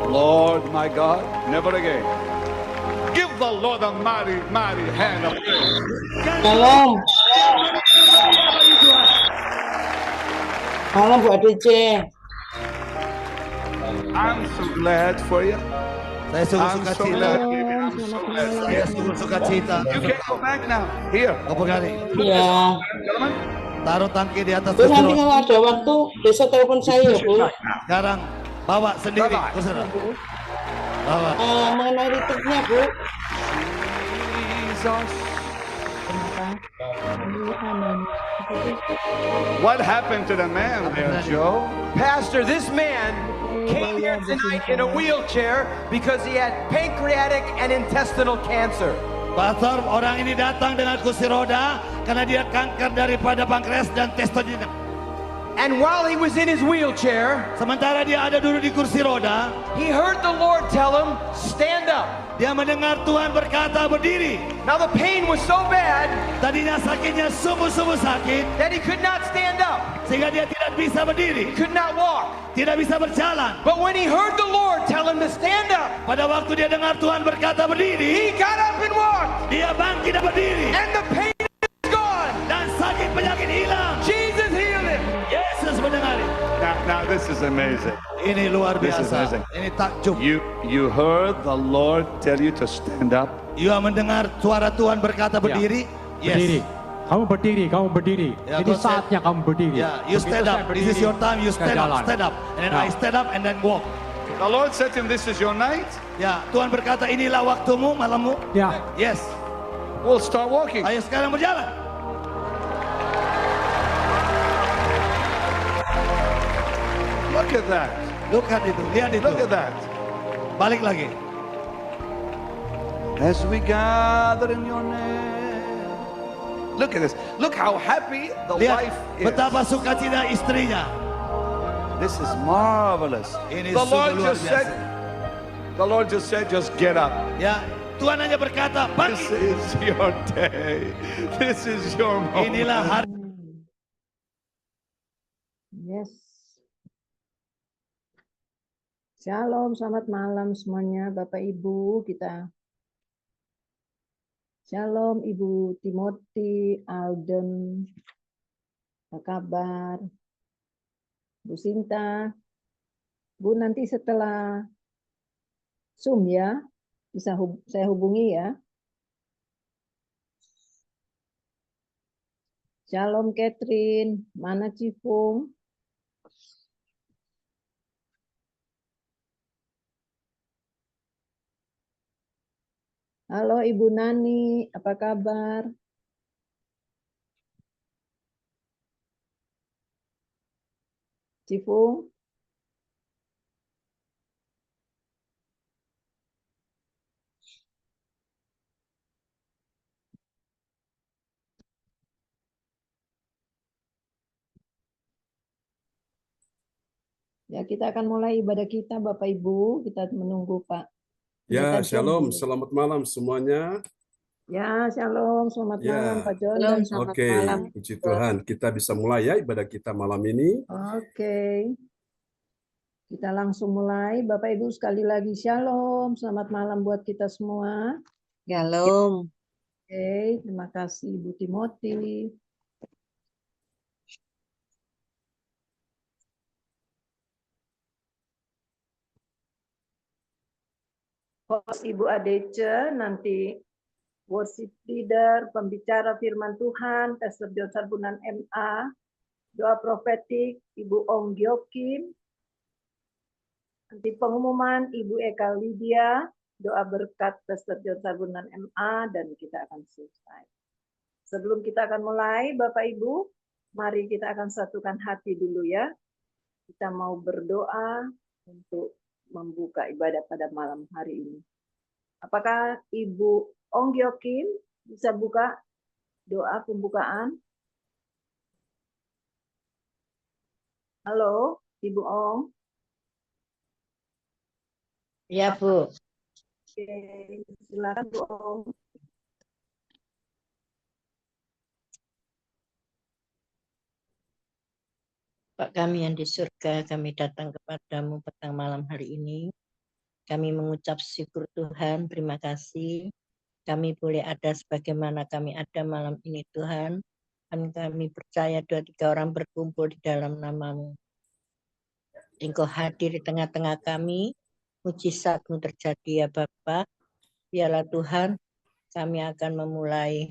Lord my God, never again. Give the Lord a mighty, mighty hand of praise. Shalom. Halo Bu Adice. I'm so glad for you. Saya sungguh I'm suka so cita. glad, baby. I'm so glad for Saya you. sungguh suka cita. You can go back now. Here. Apa kali? Ya. Gentlemen. Taruh tangki di atas Bu, kursi nanti roda. kalau ada waktu bisa telepon saya ya Bu. Sekarang bawa sendiri Bye-bye. kursi roda. Bawa. Mengenai retreatnya Bu. Jesus. What happened to the man there, Joe? Pastor, this man came here tonight in a wheelchair because he had pancreatic and intestinal cancer. Pastor, orang ini datang dengan kursi roda karena dia kanker daripada pankreas dan testisnya. And while he was in his wheelchair, Sementara dia ada dulu di kursi roda, he heard the Lord tell him, stand up. dia mendengar Tuhan berkata berdiri. Now the pain was so bad Tadinya sakitnya sungguh-sungguh sakit that he could not stand up, sehingga dia tidak bisa berdiri, could not walk. tidak bisa berjalan. But when he heard the Lord tell him to stand up, Pada waktu dia dengar Tuhan berkata berdiri, he got up and walked, dia bangkit dan berdiri and the pain is gone. dan sakit penyakit hilang. Jesus healed him. Yesus mendengari. Now this is amazing. Ini luar This is biasa. amazing. Ini takjub. You heard the Lord tell you to stand up. Ia mendengar suara Tuhan berkata berdiri. Berdiri. Kamu berdiri, kamu berdiri. Ya, Ini God said- saatnya kamu berdiri. Ya, you Begitu stand saya up. This berdiri, is your time. You saya stand jalan. up, stand up. And then Ya. I stand up and then walk. The Lord said to him, this is your night. Ya, Tuhan berkata inilah waktumu, malammu. Ya, Yes. We'll start walking. Ayo sekarang berjalan. Look at that. Lihat itu, lihat itu. Look at that. Balik lagi. As we gather in your name. Look at this. Look how happy the Lihat wife is. betapa sukacita istrinya. This is marvelous. Ini The Lord sungguh luar just said, the Lord just said, just get up. Ya, Tuhan hanya berkata, This bangkit. is your day. This is your moment. Inilah hari. Yes. Shalom, selamat malam semuanya Bapak Ibu kita. Shalom Ibu Timothy, Alden, apa kabar? Bu Sinta, Bu nanti setelah Zoom ya, bisa saya hubungi ya. Shalom Catherine, mana Cifung? Halo Ibu Nani, apa kabar? Cifung? Ya, kita akan mulai ibadah kita Bapak Ibu, kita menunggu Pak. Ya, Pendeta John shalom, dulu. selamat malam semuanya. Ya, shalom, selamat Ya. malam Pak John. Shalom, Dan selamat Oke, malam. puji Tuhan, kita bisa mulai ya ibadah kita malam ini. Oke. Kita langsung mulai. Bapak Ibu sekali lagi shalom, selamat malam buat kita semua. Shalom. Oke, terima kasih Ibu Timothy. Host Ibu Adece, nanti worship leader, pembicara firman Tuhan, Pastor John Sarbunan MA, doa profetik, Ibu Ong Gyokim, nanti pengumuman Ibu Eka Lydia, doa berkat Pastor John Sarbunan MA, dan kita akan selesai. Sebelum kita akan mulai, Bapak Ibu, mari kita akan satukan hati dulu ya. Kita mau berdoa untuk membuka ibadah pada malam hari ini. Apakah Ibu Ong Gyokim bisa buka doa pembukaan? Halo, Ibu Ong. Ya Bu. Oke, silakan Bu Ong. Bapa kami yang di surga, kami datang kepadamu petang malam hari ini. Kami mengucap syukur Tuhan, terima kasih. Kami boleh ada sebagaimana kami ada malam ini Tuhan. Dan kami percaya 2-3 orang berkumpul di dalam nama-Mu. Engkau hadir di tengah-tengah kami. Mujizat-Mu terjadi ya Bapa. Biarlah Tuhan, kami akan memulai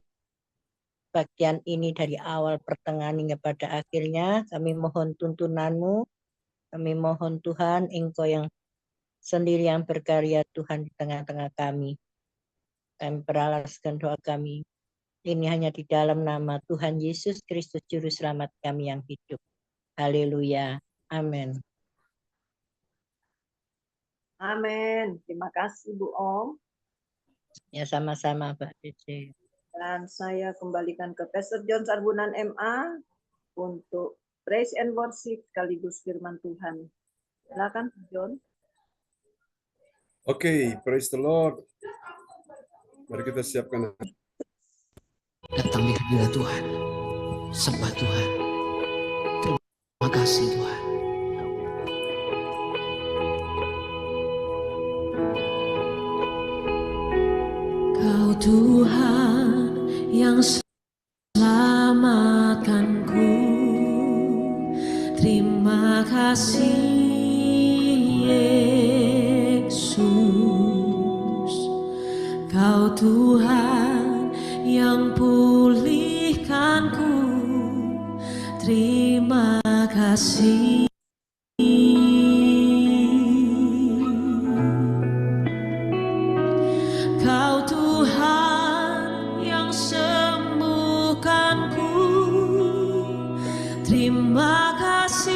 bagian ini dari awal pertengahan hingga pada akhirnya. Kami mohon tuntunan-Mu. Kami mohon Tuhan, Engkau yang sendiri yang berkarya Tuhan di tengah-tengah kami. Kami beralaskan doa kami. Ini hanya di dalam nama Tuhan Yesus Kristus Juru Selamat kami yang hidup. Haleluya. Amin. Amin. Terima kasih Bu Om. Ya sama-sama Pak Dece. Dan saya kembalikan ke Pastor John Sarbunan MA untuk praise and worship sekaligus firman Tuhan. Silakan John. Oke, praise the Lord. Mari kita siapkan. Datang di hadirat Tuhan, sembah Tuhan, terima kasih Tuhan. Kau Tuhan yang selamatkanku, terima kasih Yesus. Kau Tuhan yang pulihkanku, terima kasih. Kau Tuhan yang sembuhkanku, terima kasih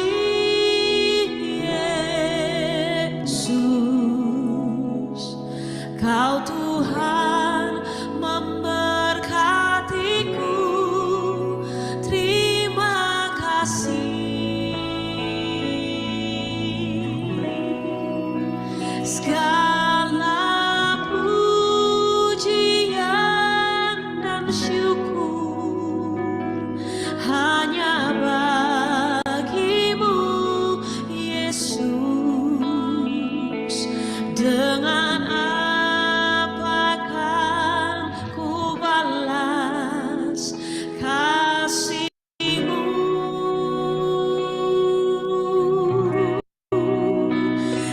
Yesus. Kau Tuhan memberkatiku, terima kasih. Segala pujian dan syukur hanya bagimu Yesus. Dengan apakah ku balas kasih-Mu?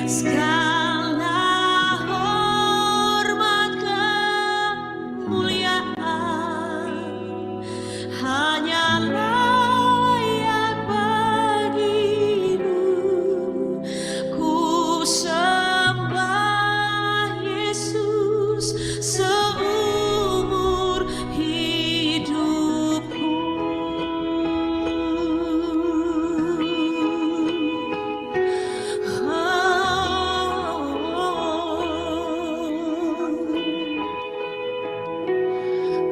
Segala hormat kemuliaan hanya layak bagimu. Ku sembah Yesus seumur hidupku.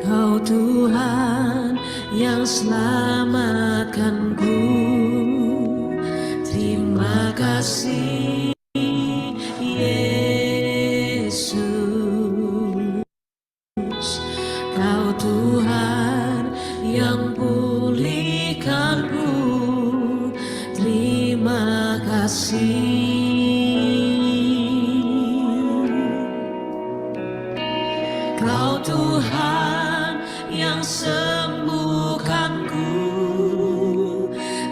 Kau Tuhan yang selamatkanku, terima kasih Yesus. Kau Tuhan yang pulihkanku, terima kasih. Kau Tuhan yang sembuhkanku,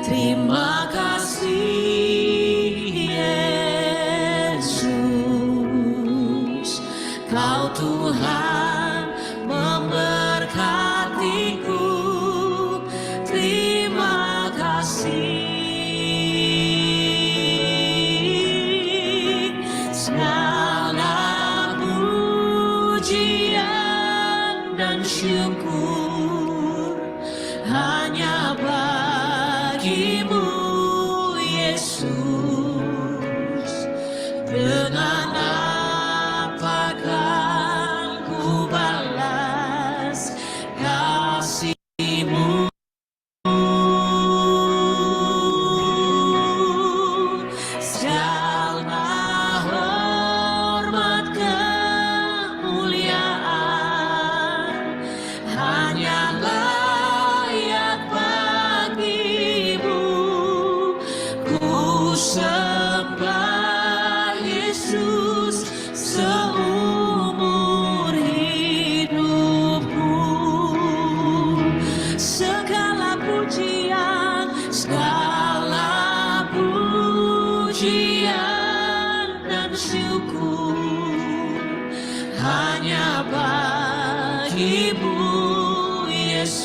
terima kasih Yesus. Kau Tuhan memberkatiku, terima kasih.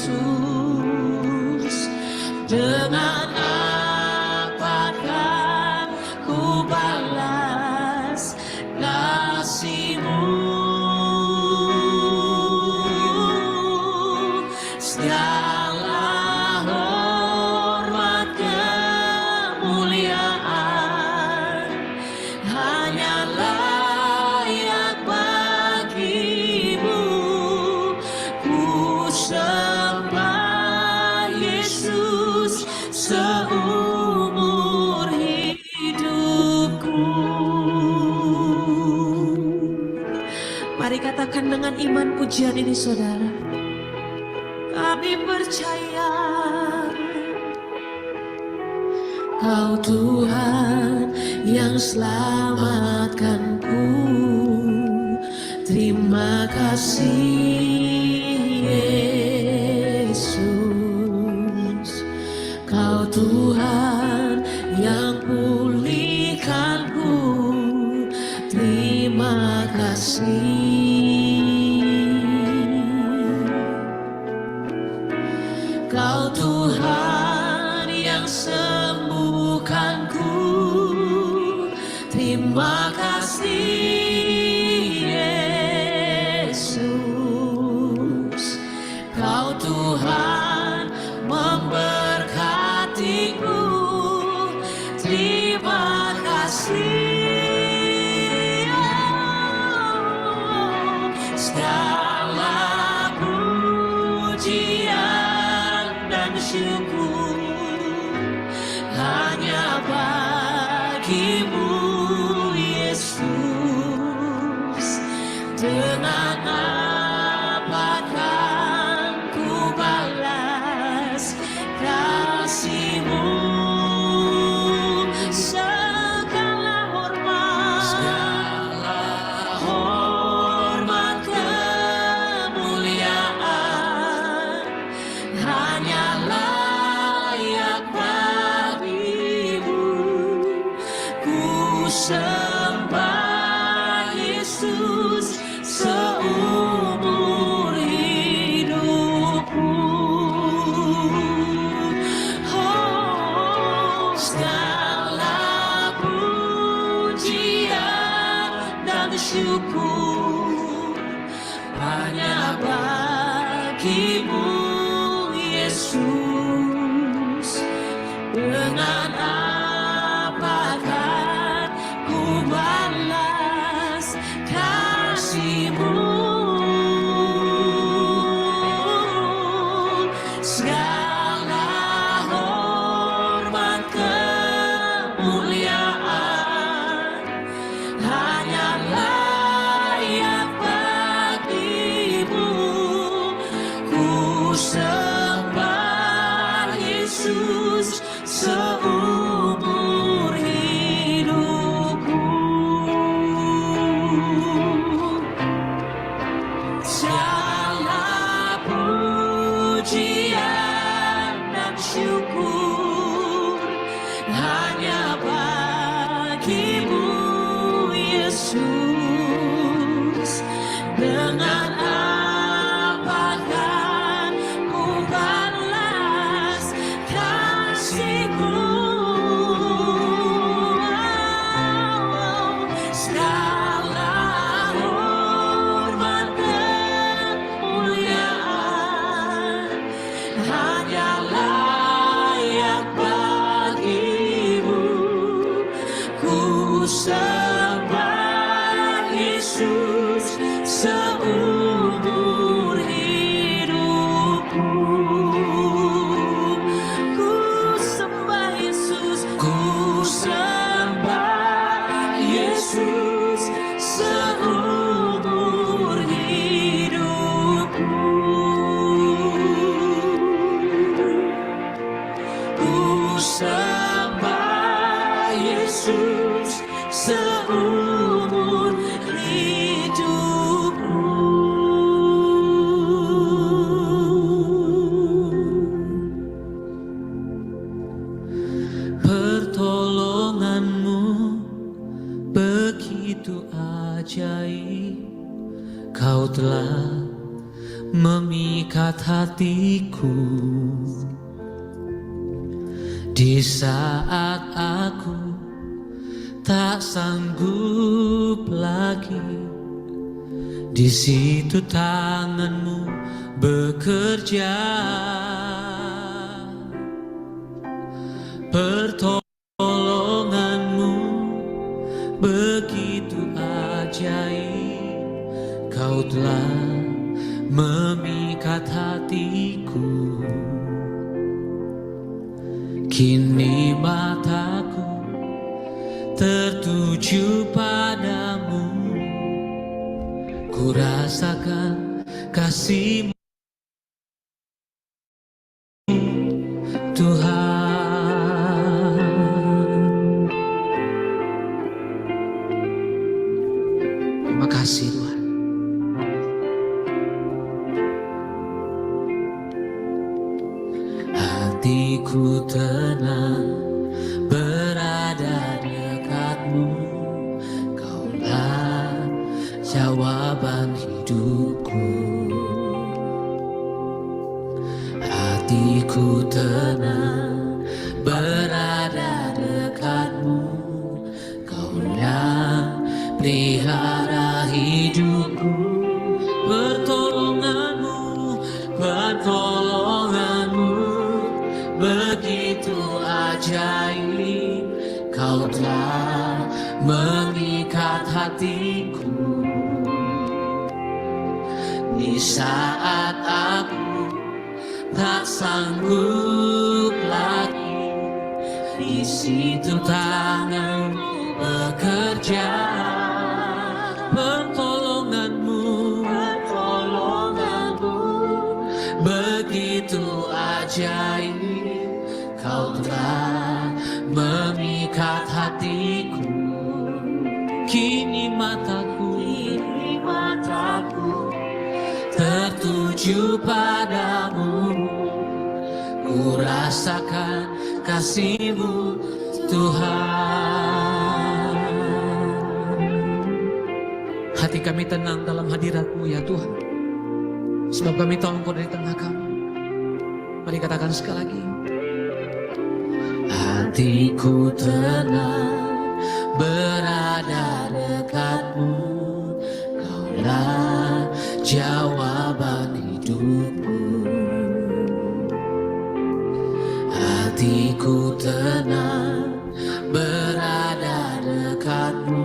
Yesus, dengan apakah ku balas kasih-Mu? Segala hormat kemuliaan hanya layak bagi-Mu. Ku sembah Yesus seumur hidupku. Mari katakan dengan iman pujian ini, saudara. Kami percaya Kau Tuhan yang selamatkanku. Terima kasih Yesus. Kau Tuhan yang pulihkanku. Terima kasih. Kau Tuhan yang sembuhkanku. Terima kasih Yesus. Kau Tuhan memberkatiku. Terima kasih. Segala pujian dan syukur hanya bagi-Mu Yesus. Dengan apakah ku balas kasih-Mu? Segala hormat kemuliaan hanya layak bagi-Mu. Ku sembah Yesus seumur hidupku. Oh, segala pujian dan syukur hanya bagi-Mu Yesus. Dengan apakah ku balas kasih-Mu? Segala hormat kemuliaan hanya layak bagi-Mu. Ku sembah Yesus seumur hidupku. Segala pujian dan syukur hanya bagi-Mu Yesus. Dengan apakah ku balas kasih-Mu? Segala hormat kemuliaan hanya layak bagi-Mu. Ku sembah Yesus seumur hidupku. Ku sembah Yesus, ku sembah Yesus seumur hidupku. Ku sembah Yesus seumur hidupku. Pertolongan-Mu begitu ajaib. Kau telah memikat memikat hatiku di saat aku tak sanggup lagi. Di situ tanganmu bekerja, pertolonganmu begitu ajaib. Kau telah memikat hatiku. Kini mataku tertuju padamu. Ku rasakan kasih-Mu Tuhan. Terima kasih Tuhan. Hatiku tenang berada dekat-Mu. Kaulah jawaban hidupku. Hatiku tenang berada dekat-Mu. Kaulah pelihara hidupku. Pertolonganmu begitu ajaib. Kau telah mengikat hatiku. Di saat aku tak sanggup lagi, di situ tangan-Mu bekerja. Pertolonganmu begitu ajaib. Kau telah memikat hatiku. Kini mataku tertuju padamu. Ku rasakan kasih-Mu Tuhan. Hati kami tenang dalam hadirat-Mu ya Tuhan. Sebab kami tahu Engkau dari tengah kami. Mari katakan sekali lagi. Hatiku tenang berada dekat-Mu. Kaulah jawaban hidupku. Hatiku tenang berada dekat-Mu.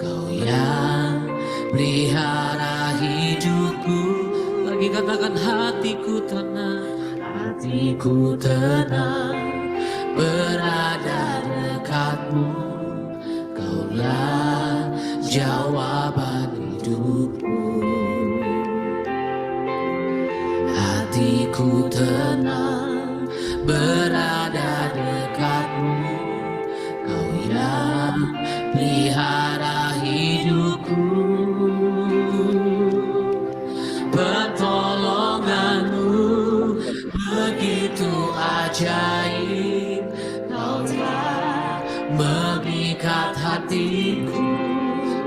Kau yang pelihara hidupku. Lagi katakan hatiku tenang. Hatiku tenang berada dekat-Mu. Kaulah jawaban hidupku. Hatiku tenang berada dekat-Mu. Kau yang pelihara hidupku. Pertolonganmu begitu ajaib. Kau telah memikat hatiku.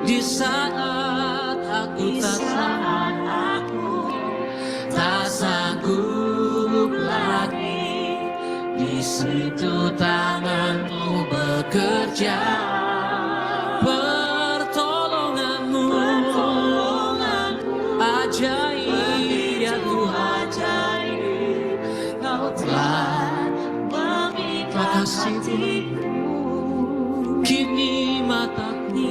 Di saat aku tak sanggup lagi, di situ tangan-Mu bekerja. Pertolonganmu ajaib ya Tuhan. Kau telah memikat hatiku. Kini mataku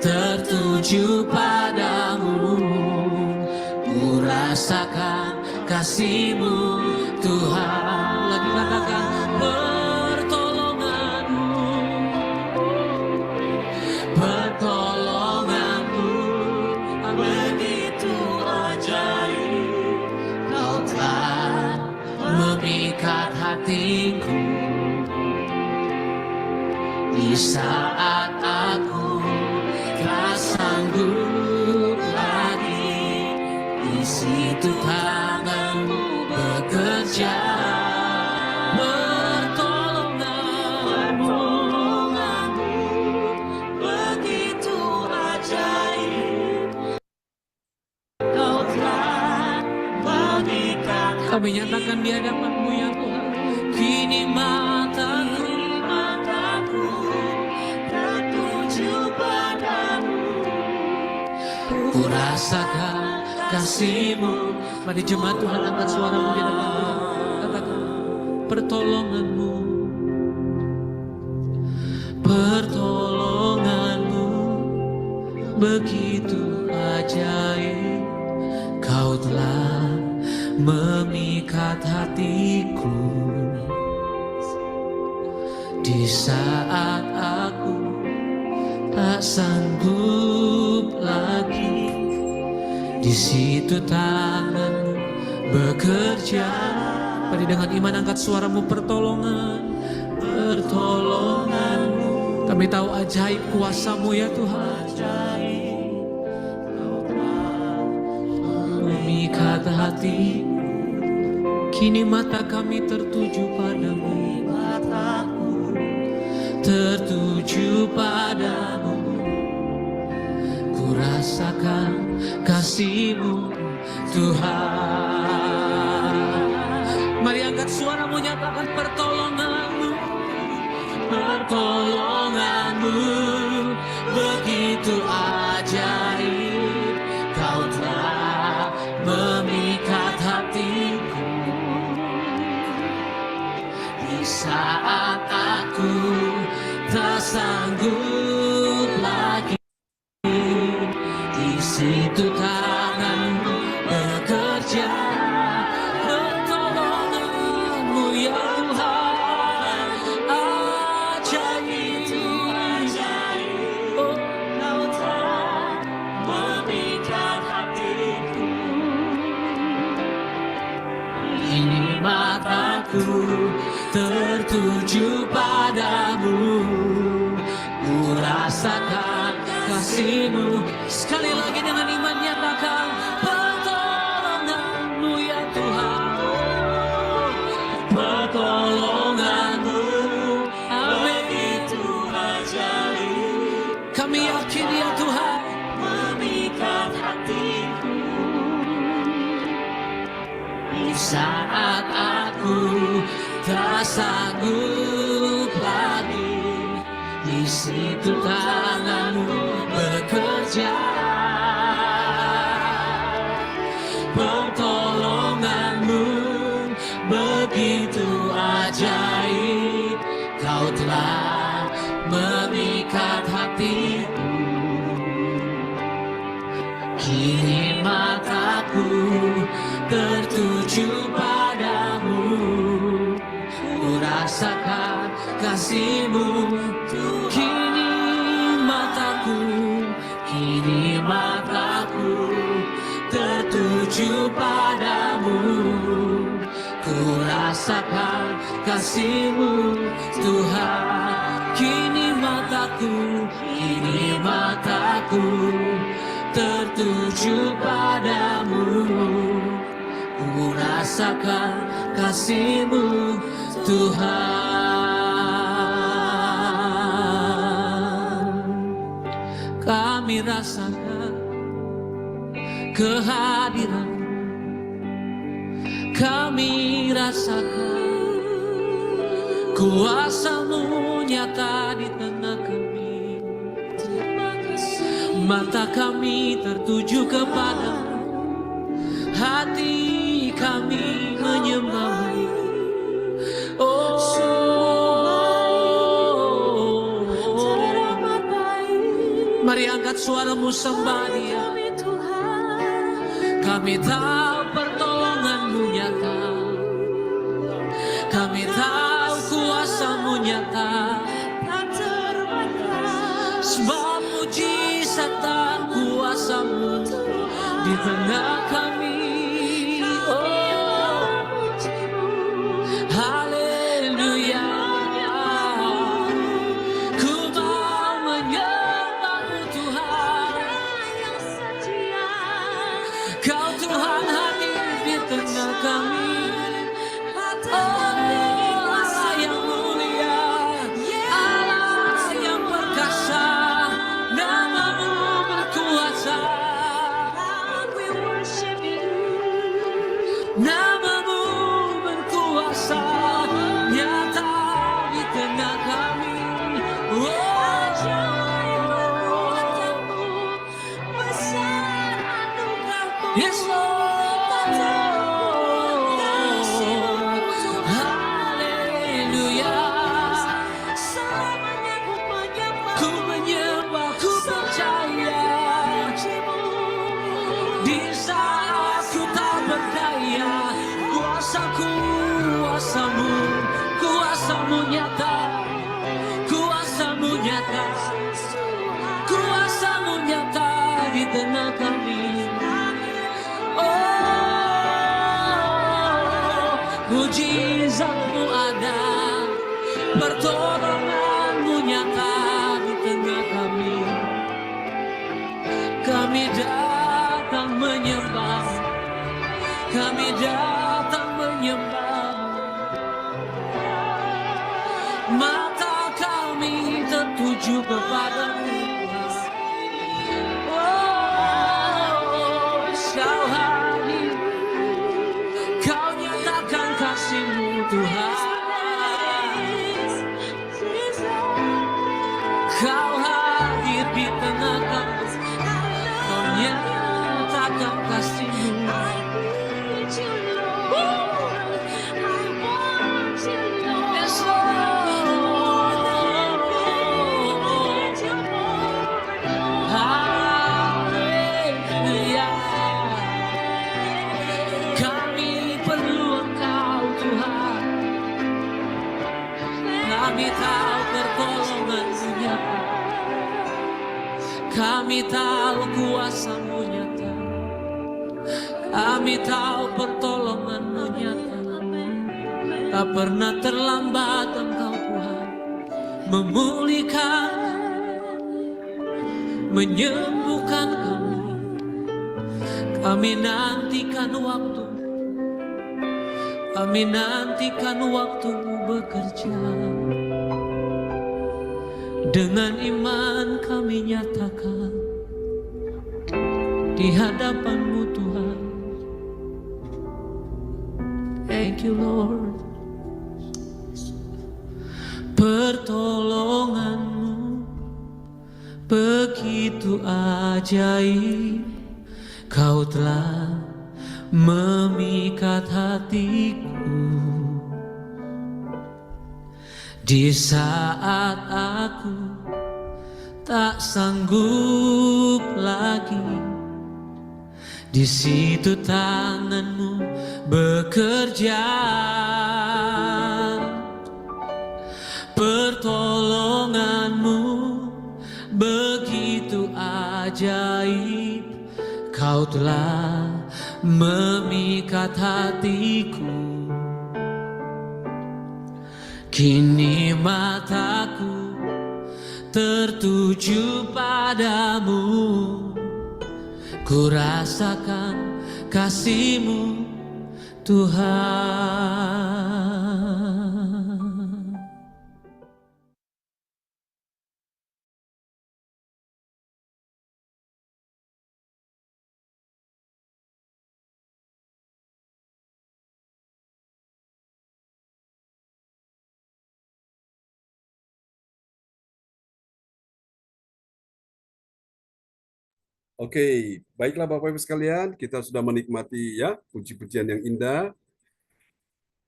tertuju padamu. Ku rasakan kasih-Mu Tuhan. Lagi katakan pertolonganmu begitu ajaib. Kau telah memikat hatiku. Di saat aku tak sanggup lagi, di situ tangan-Mu bekerja. Pertolonganmu begitu ajaib. Kau Kami nyatakan di hadapan-Mu ya Tuhan. Kini mataku tertuju padamu. Ku rasakan kasih-Mu. Mari jemaat Tuhan angkat suaramu di hadapan Tuhan. Katakan pertolongan-Mu. Pertolongan-Mu begitu ajaib. Kau telah memikat hatiku di saat aku tak sanggup lagi. Di situ tangan-Mu bekerja. Mari dengan iman angkat suaramu. Pertolongan-Mu. Kami tahu ajaib kuasa-Mu ya Tuhan. Memikat hati. Kini mata kami tertuju padamu. Tertuju padamu. Ku rasakan kasih-Mu Tuhan. Mari angkat suaramu, nyatakan pertolongan-Mu. Pertolongan-Mu begitu ajaib. Kau telah memikat hatiku di saat aku tak sanggup lagi. Di situ tangan-Mu bekerja. Pertolongan-Mu ya Tuhan ajaib. Oh, Kau telah memikat hatiku. Kini mataku tertuju padamu. Ku rasakan kasih-Mu. Sekali lagi dengan iman nyatakan pertolongan-Mu ya Tuhan. Pertolongan-Mu begitu ajaib. Kami yakin ya Tuhan memikat hatiku. Di saat aku tak sanggup lagi. Di situ tangan-Mu bekerja. Pertolongan-Mu begitu ajaib. Kau telah memikat hatiku. Kini mataku tertuju padamu. Ku rasakan kasih-Mu. Kini mataku tertuju padamu. Ku rasakan kasih-Mu Tuhan. Kini mataku tertuju padamu. Ku rasakan kasih-Mu Tuhan. Kami rasakan kehadiran. Kami rasakan kuasa-Mu nyata di tengah kami. Mata kami tertuju kepada-Mu. Hati kami menyembah-Mu. Oh, mari angkat suaramu sembah Dia. Kami tahu pertolongan-Mu nyata. Kami tahu kuasa-Mu nyata. Sebab mujizat dan kuasa-Mu di tengah kami. Oh, haleluya. Ku mau menyembah-Mu Tuhan. Kau Tuhan hadir di tengah kami. Oh, Allah yang mulia, Allah yang perkasa, nama-Mu berkuasa. Nama-Mu kuasa nyata di tengah kami. Yes, Lord. Haleluya. Ku menyembah, ku percaya. Di saat ku tak berdaya, kuasamu, kuasamu nyata, kuasamu nyata, kuasamu nyata di tengah kami. Oh, mujizatmu ada, pertolonganmu nyata di tengah kami. Kami datang menyembah, kami datang menyembah. Mata kami tertuju kepadamu. Oh, Kau hadir, Kau nyatakan kasih-Mu Tuhan. Kau hadir di tengah kami, Kau nyatakan kasih-Mu. Yes, Lord. Haleluya. Kami perlu Engkau Tuhan. Kami tahu pertolongan-Mu nyata. Kami tahu kuasa-Mu nyata. Kami tahu pertolongan-Mu nyata. Tak pernah terlambat Engkau Tuhan memulihkan, menyembuhkan kami. Kami nantikan waktu, kami nantikan waktu-Mu bekerja. Dengan iman kami nyatakan di hadapan-Mu Tuhan. Thank you Lord. Pertolongan-Mu begitu ajaib, Kau telah memikat hatiku. Di saat aku tak sanggup lagi, di situ tangan-Mu bekerja. Pertolongan-Mu begitu ajaib, Kau telah memikat hatiku. Kini mataku tertuju padamu, ku rasakan kasih-Mu Tuhan. Oke, baiklah Bapak Ibu sekalian, kita sudah menikmati ya puji-pujian yang indah.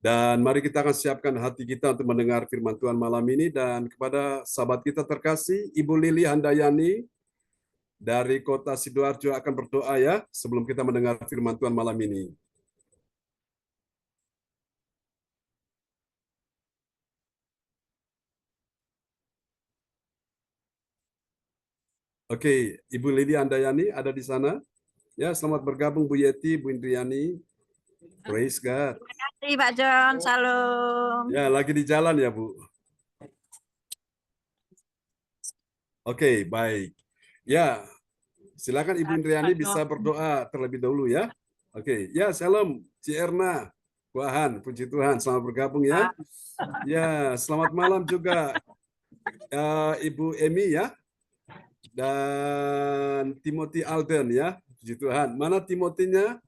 Dan mari kita akan siapkan hati kita untuk mendengar firman Tuhan malam ini. Dan kepada sahabat kita terkasih, Ibu Lili Handayani dari kota Sidoarjo akan berdoa ya sebelum kita mendengar firman Tuhan malam ini. Oke, Ibu Lili Handayani ada di sana. Ya, selamat bergabung Bu Yeti, Bu Indriani. Praise God. Terima kasih Pak John, salam. Ya, lagi di jalan ya Bu. Oke, baik. Ya, silakan Ibu Indriani bisa berdoa terlebih dahulu ya. Oke, ya shalom, Ci Erna, Tuhan, puji Tuhan, selamat bergabung ya. Ya, selamat malam juga Ibu Emi ya, dan Timothy Alden ya, puji Tuhan. Mana Timothy-nya?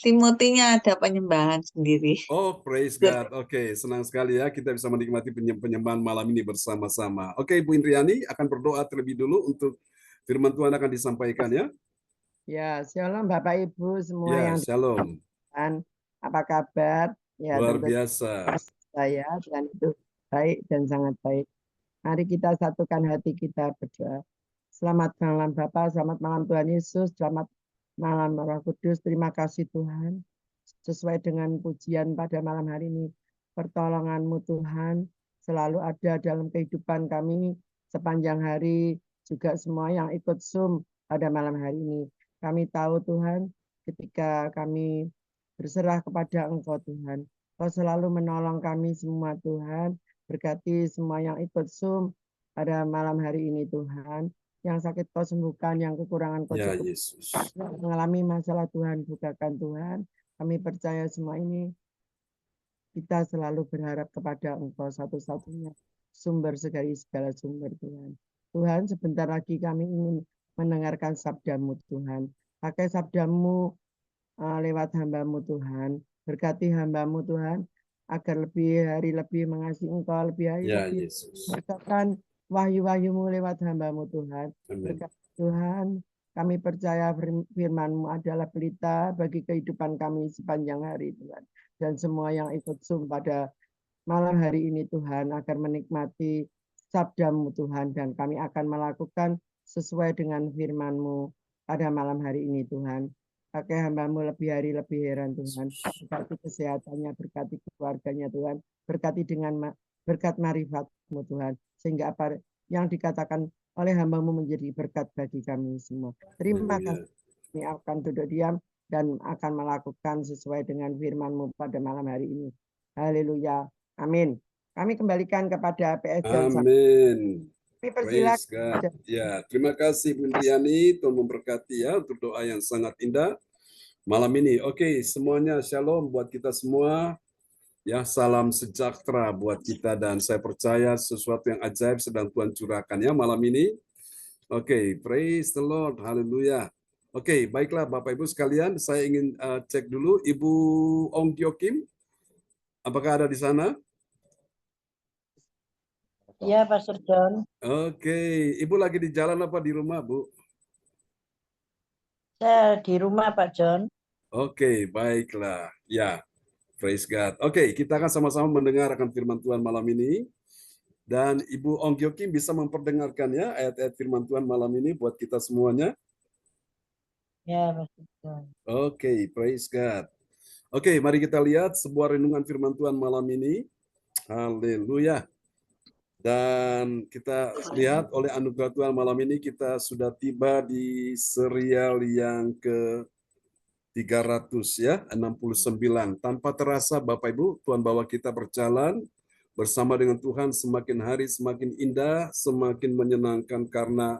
Timotinya ada penyembahan sendiri. Oh, praise God. Oke, senang sekali ya kita bisa menikmati penyembahan malam ini bersama-sama. Oke, Bu Indriani akan berdoa terlebih dulu untuk firman Tuhan akan disampaikan ya. Ya, shalom Bapak Ibu semua Ya, yang shalom. disampaikan. Apa kabar? Ya, Luar tentu biasa. saya dan itu baik dan sangat baik. Mari kita satukan hati kita berdoa. Selamat malam Bapak, selamat malam Tuhan Yesus, selamat malam Roh Kudus. Terima kasih Tuhan. Sesuai dengan pujian pada malam hari ini, pertolongan-Mu Tuhan selalu ada dalam kehidupan kami sepanjang hari, juga semua yang ikut Zoom pada malam hari ini. Kami tahu Tuhan, ketika kami berserah kepada Engkau Tuhan, Kau selalu menolong kami semua Tuhan. Berkati semua yang ikut Zoom pada malam hari ini Tuhan. Yang sakit Kau sembuhkan, yang kekurangan Kau Ya, cukup. Yesus. Yang mengalami masalah Tuhan, bukakan Tuhan. Kami percaya semua ini, kita selalu berharap kepada Engkau satu-satunya sumber segala sumber Tuhan. Tuhan, sebentar lagi kami ingin mendengarkan sabda-Mu Tuhan. Pakai sabda-Mu lewat hamba-Mu Tuhan. Berkati hamba-Mu Tuhan, agar lebih hari lebih mengasihi Engkau, lebih hari Ya, lebih Yesus. merasakan wahyu-wahyu-Mu lewat hamba-Mu Tuhan. Amin. Berkati Tuhan, kami percaya firman-Mu adalah pelita bagi kehidupan kami sepanjang hari Tuhan. Dan semua yang ikut Zoom pada malam hari ini Tuhan akan menikmati sabda-Mu Tuhan. Dan kami akan melakukan sesuai dengan firman-Mu pada malam hari ini Tuhan. Pakai hamba-Mu lebih hari lebih heran Tuhan. Berkati kesehatannya, berkati keluarganya Tuhan. Berkati dengan berkat marifat-Mu Tuhan. Sehingga apa yang dikatakan oleh hamba-Mu menjadi berkat bagi kami semua. Terima kasih. Kami akan duduk diam dan akan melakukan sesuai dengan firman-Mu pada malam hari ini. Haleluya. Amin. Kami kembalikan kepada PS dan Amin. kami Praise persilakan. God. Ya, terima kasih Bu Indriani. Tuhan memberkati ya untuk doa yang sangat indah malam ini. Oke, semuanya shalom buat kita semua. Ya, salam sejahtera buat kita dan saya percaya sesuatu yang ajaib sedang Tuhan curahkan ya malam ini. Oke, praise the Lord, haleluya. Oke, baiklah Bapak Ibu sekalian, saya ingin cek dulu Ibu Ong Tio Kim, apakah ada di sana? Ya, Pastor John. Oke, Ibu lagi di jalan apa di rumah, Bu? Saya di rumah, Pak John. Oke, baiklah. Ya. Praise God. Oke, kita akan sama-sama mendengarkan firman Tuhan malam ini. Dan Ibu Ong Tio Kim bisa memperdengarkan ya ayat-ayat firman Tuhan malam ini buat kita semuanya. Ya, Pastor John. Oke, praise God. Oke, mari kita lihat sebuah renungan firman Tuhan malam ini. Haleluya. Dan kita lihat oleh anugerah Tuhan malam ini kita sudah tiba di serial yang ke 300 ya, 69. Tanpa terasa Bapak Ibu, Tuhan bawa kita berjalan bersama dengan Tuhan semakin hari semakin indah, semakin menyenangkan karena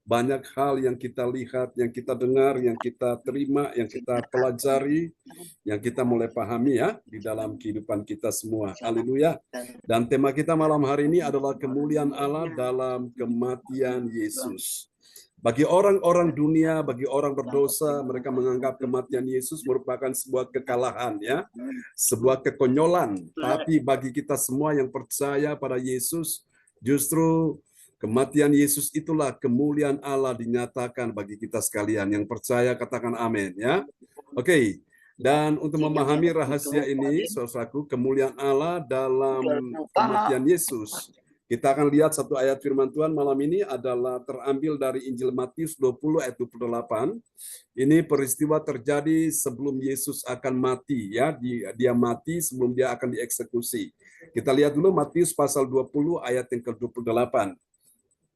banyak hal yang kita lihat, yang kita dengar, yang kita terima, yang kita pelajari, yang kita mulai pahami ya di dalam kehidupan kita semua. Haleluya. Dan tema kita malam hari ini adalah kemuliaan Allah dalam kematian Yesus. Bagi orang-orang dunia, bagi orang berdosa, mereka menganggap kematian Yesus merupakan sebuah kekalahan ya, sebuah kekonyolan. Tapi bagi kita semua yang percaya pada Yesus, justru kematian Yesus itulah kemuliaan Allah dinyatakan bagi kita sekalian. Yang percaya katakan amin ya. Oke. Dan untuk memahami rahasia ini, saudaraku, kemuliaan Allah dalam kematian Yesus, kita akan lihat satu ayat firman Tuhan malam ini adalah terambil dari Injil Matius 20 ayat 28. Ini peristiwa terjadi sebelum Yesus akan mati ya, dia mati sebelum dia akan dieksekusi. Kita lihat dulu Matius pasal 20 ayat yang ke-28.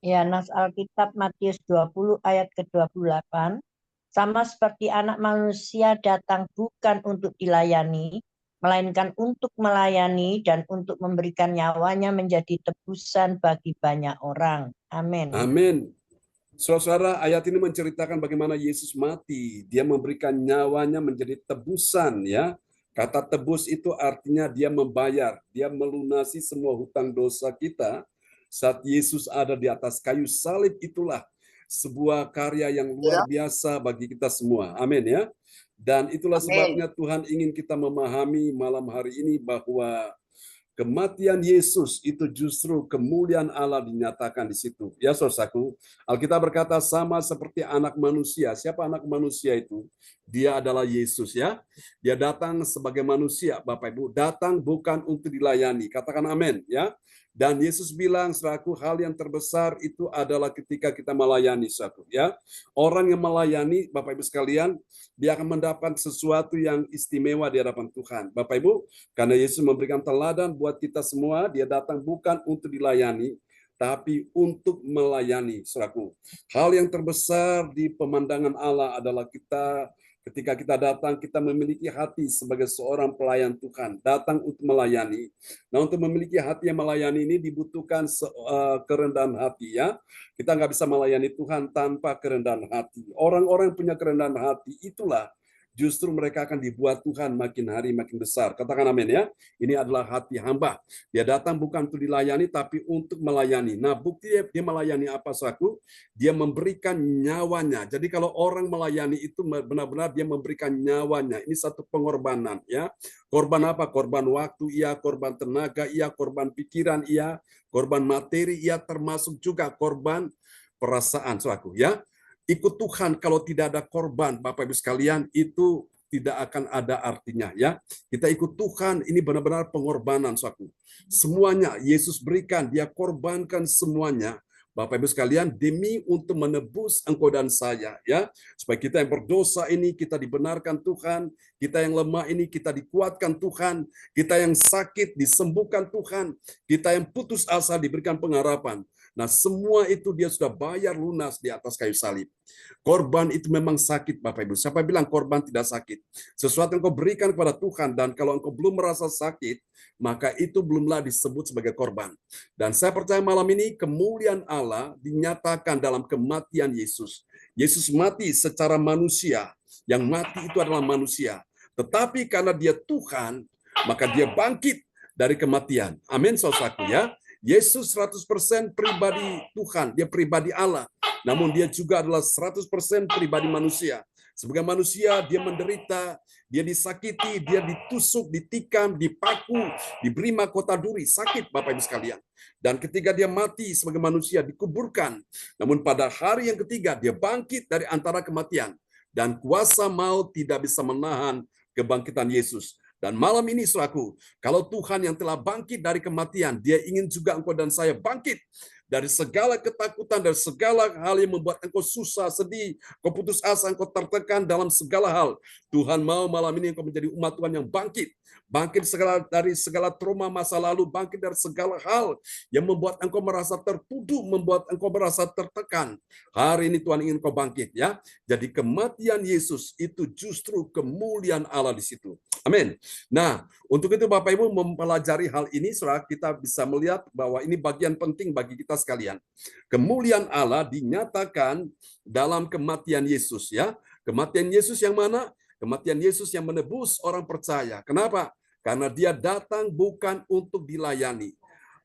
Ya, nas Alkitab Matius 20 ayat ke-28. Sama seperti anak manusia datang bukan untuk dilayani, melainkan untuk melayani dan untuk memberikan nyawanya menjadi tebusan bagi banyak orang. Amin. Amin. Saudara, ayat ini menceritakan bagaimana Yesus mati. Dia memberikan nyawanya menjadi tebusan ya. Kata tebus itu artinya dia membayar, dia melunasi semua hutang dosa kita. Saat Yesus ada di atas kayu salib itulah sebuah karya yang luar biasa bagi kita semua. Amin ya. Dan itulah sebabnya Tuhan ingin kita memahami malam hari ini bahwa kematian Yesus itu justru kemuliaan Allah dinyatakan di situ. Ya saudaraku, Alkitab berkata sama seperti anak manusia. Siapa anak manusia itu? Dia adalah Yesus ya. Dia datang sebagai manusia, Bapak Ibu. Datang bukan untuk dilayani. Katakan amin ya. Dan Yesus bilang, saudaraku, hal yang terbesar itu adalah ketika kita melayani, saudaraku ya. Orang yang melayani, Bapak Ibu sekalian, dia akan mendapat sesuatu yang istimewa di hadapan Tuhan. Bapak Ibu, karena Yesus memberikan teladan buat kita semua, dia datang bukan untuk dilayani, tapi untuk melayani, saudaraku. Hal yang terbesar di pemandangan Allah adalah ketika kita datang, kita memiliki hati sebagai seorang pelayan Tuhan, datang untuk melayani. Nah, untuk memiliki hati yang melayani ini dibutuhkan kerendahan hati ya. Kita nggak bisa melayani Tuhan tanpa kerendahan hati. Orang-orang yang punya kerendahan hati itulah justru mereka akan dibuat Tuhan makin hari makin besar. Katakan amin ya. Ini adalah hati hamba. Dia datang bukan untuk dilayani, tapi untuk melayani. Nah, bukti dia melayani apa, saudaraku? Dia memberikan nyawanya. Jadi kalau orang melayani itu benar-benar dia memberikan nyawanya. Ini satu pengorbanan ya. Korban apa? Korban waktu, iya. Korban tenaga, iya. Korban pikiran, iya. Korban materi, iya. Termasuk juga korban perasaan, saudaraku ya. Ikut Tuhan kalau tidak ada korban, Bapak Ibu sekalian, itu tidak akan ada artinya ya. Kita ikut Tuhan, ini benar-benar pengorbanan, saudaraku. Semuanya Yesus berikan, dia korbankan semuanya, Bapak Ibu sekalian, demi untuk menebus engkau dan saya ya. Supaya kita yang berdosa ini kita dibenarkan Tuhan, kita yang lemah ini kita dikuatkan Tuhan, kita yang sakit disembuhkan Tuhan, kita yang putus asa diberikan pengharapan. Nah, semua itu dia sudah bayar lunas di atas kayu salib. Korban itu memang sakit, Bapak Ibu. Siapa bilang korban tidak sakit? Sesuatu yang kau berikan kepada Tuhan, dan kalau engkau belum merasa sakit, maka itu belumlah disebut sebagai korban. Dan saya percaya malam ini kemuliaan Allah dinyatakan dalam kematian Yesus. Yesus mati secara manusia. Yang mati itu adalah manusia. Tetapi karena dia Tuhan, maka dia bangkit dari kematian. Amin, saudaraku ya. Yesus 100% pribadi Tuhan, dia pribadi Allah. Namun dia juga adalah 100% pribadi manusia. Sebagai manusia, dia menderita, dia disakiti, dia ditusuk, ditikam, dipaku, diberi mahkota duri, sakit Bapak Ibu sekalian. Dan ketika dia mati sebagai manusia, dikuburkan. Namun pada hari yang ketiga, dia bangkit dari antara kematian. Dan kuasa maut tidak bisa menahan kebangkitan Yesus. Dan malam ini, saudaraku, kalau Tuhan yang telah bangkit dari kematian, dia ingin juga engkau dan saya bangkit dari segala ketakutan, dari segala hal yang membuat engkau susah, sedih, kau putus asa, engkau tertekan dalam segala hal. Tuhan mau malam ini engkau menjadi umat Tuhan yang bangkit. Bangkit dari segala trauma masa lalu, bangkit dari segala hal yang membuat engkau merasa tertuduh, membuat engkau merasa tertekan. Hari ini Tuhan ingin engkau bangkit ya. Jadi kematian Yesus itu justru kemuliaan Allah di situ. Amin. Nah, untuk itu Bapak Ibu mempelajari hal ini, saudara, kita bisa melihat bahwa ini bagian penting bagi kita sekalian. Kemuliaan Allah dinyatakan dalam kematian Yesus ya. Kematian Yesus yang mana? Kematian Yesus yang menebus orang percaya. Kenapa? Karena dia datang bukan untuk dilayani,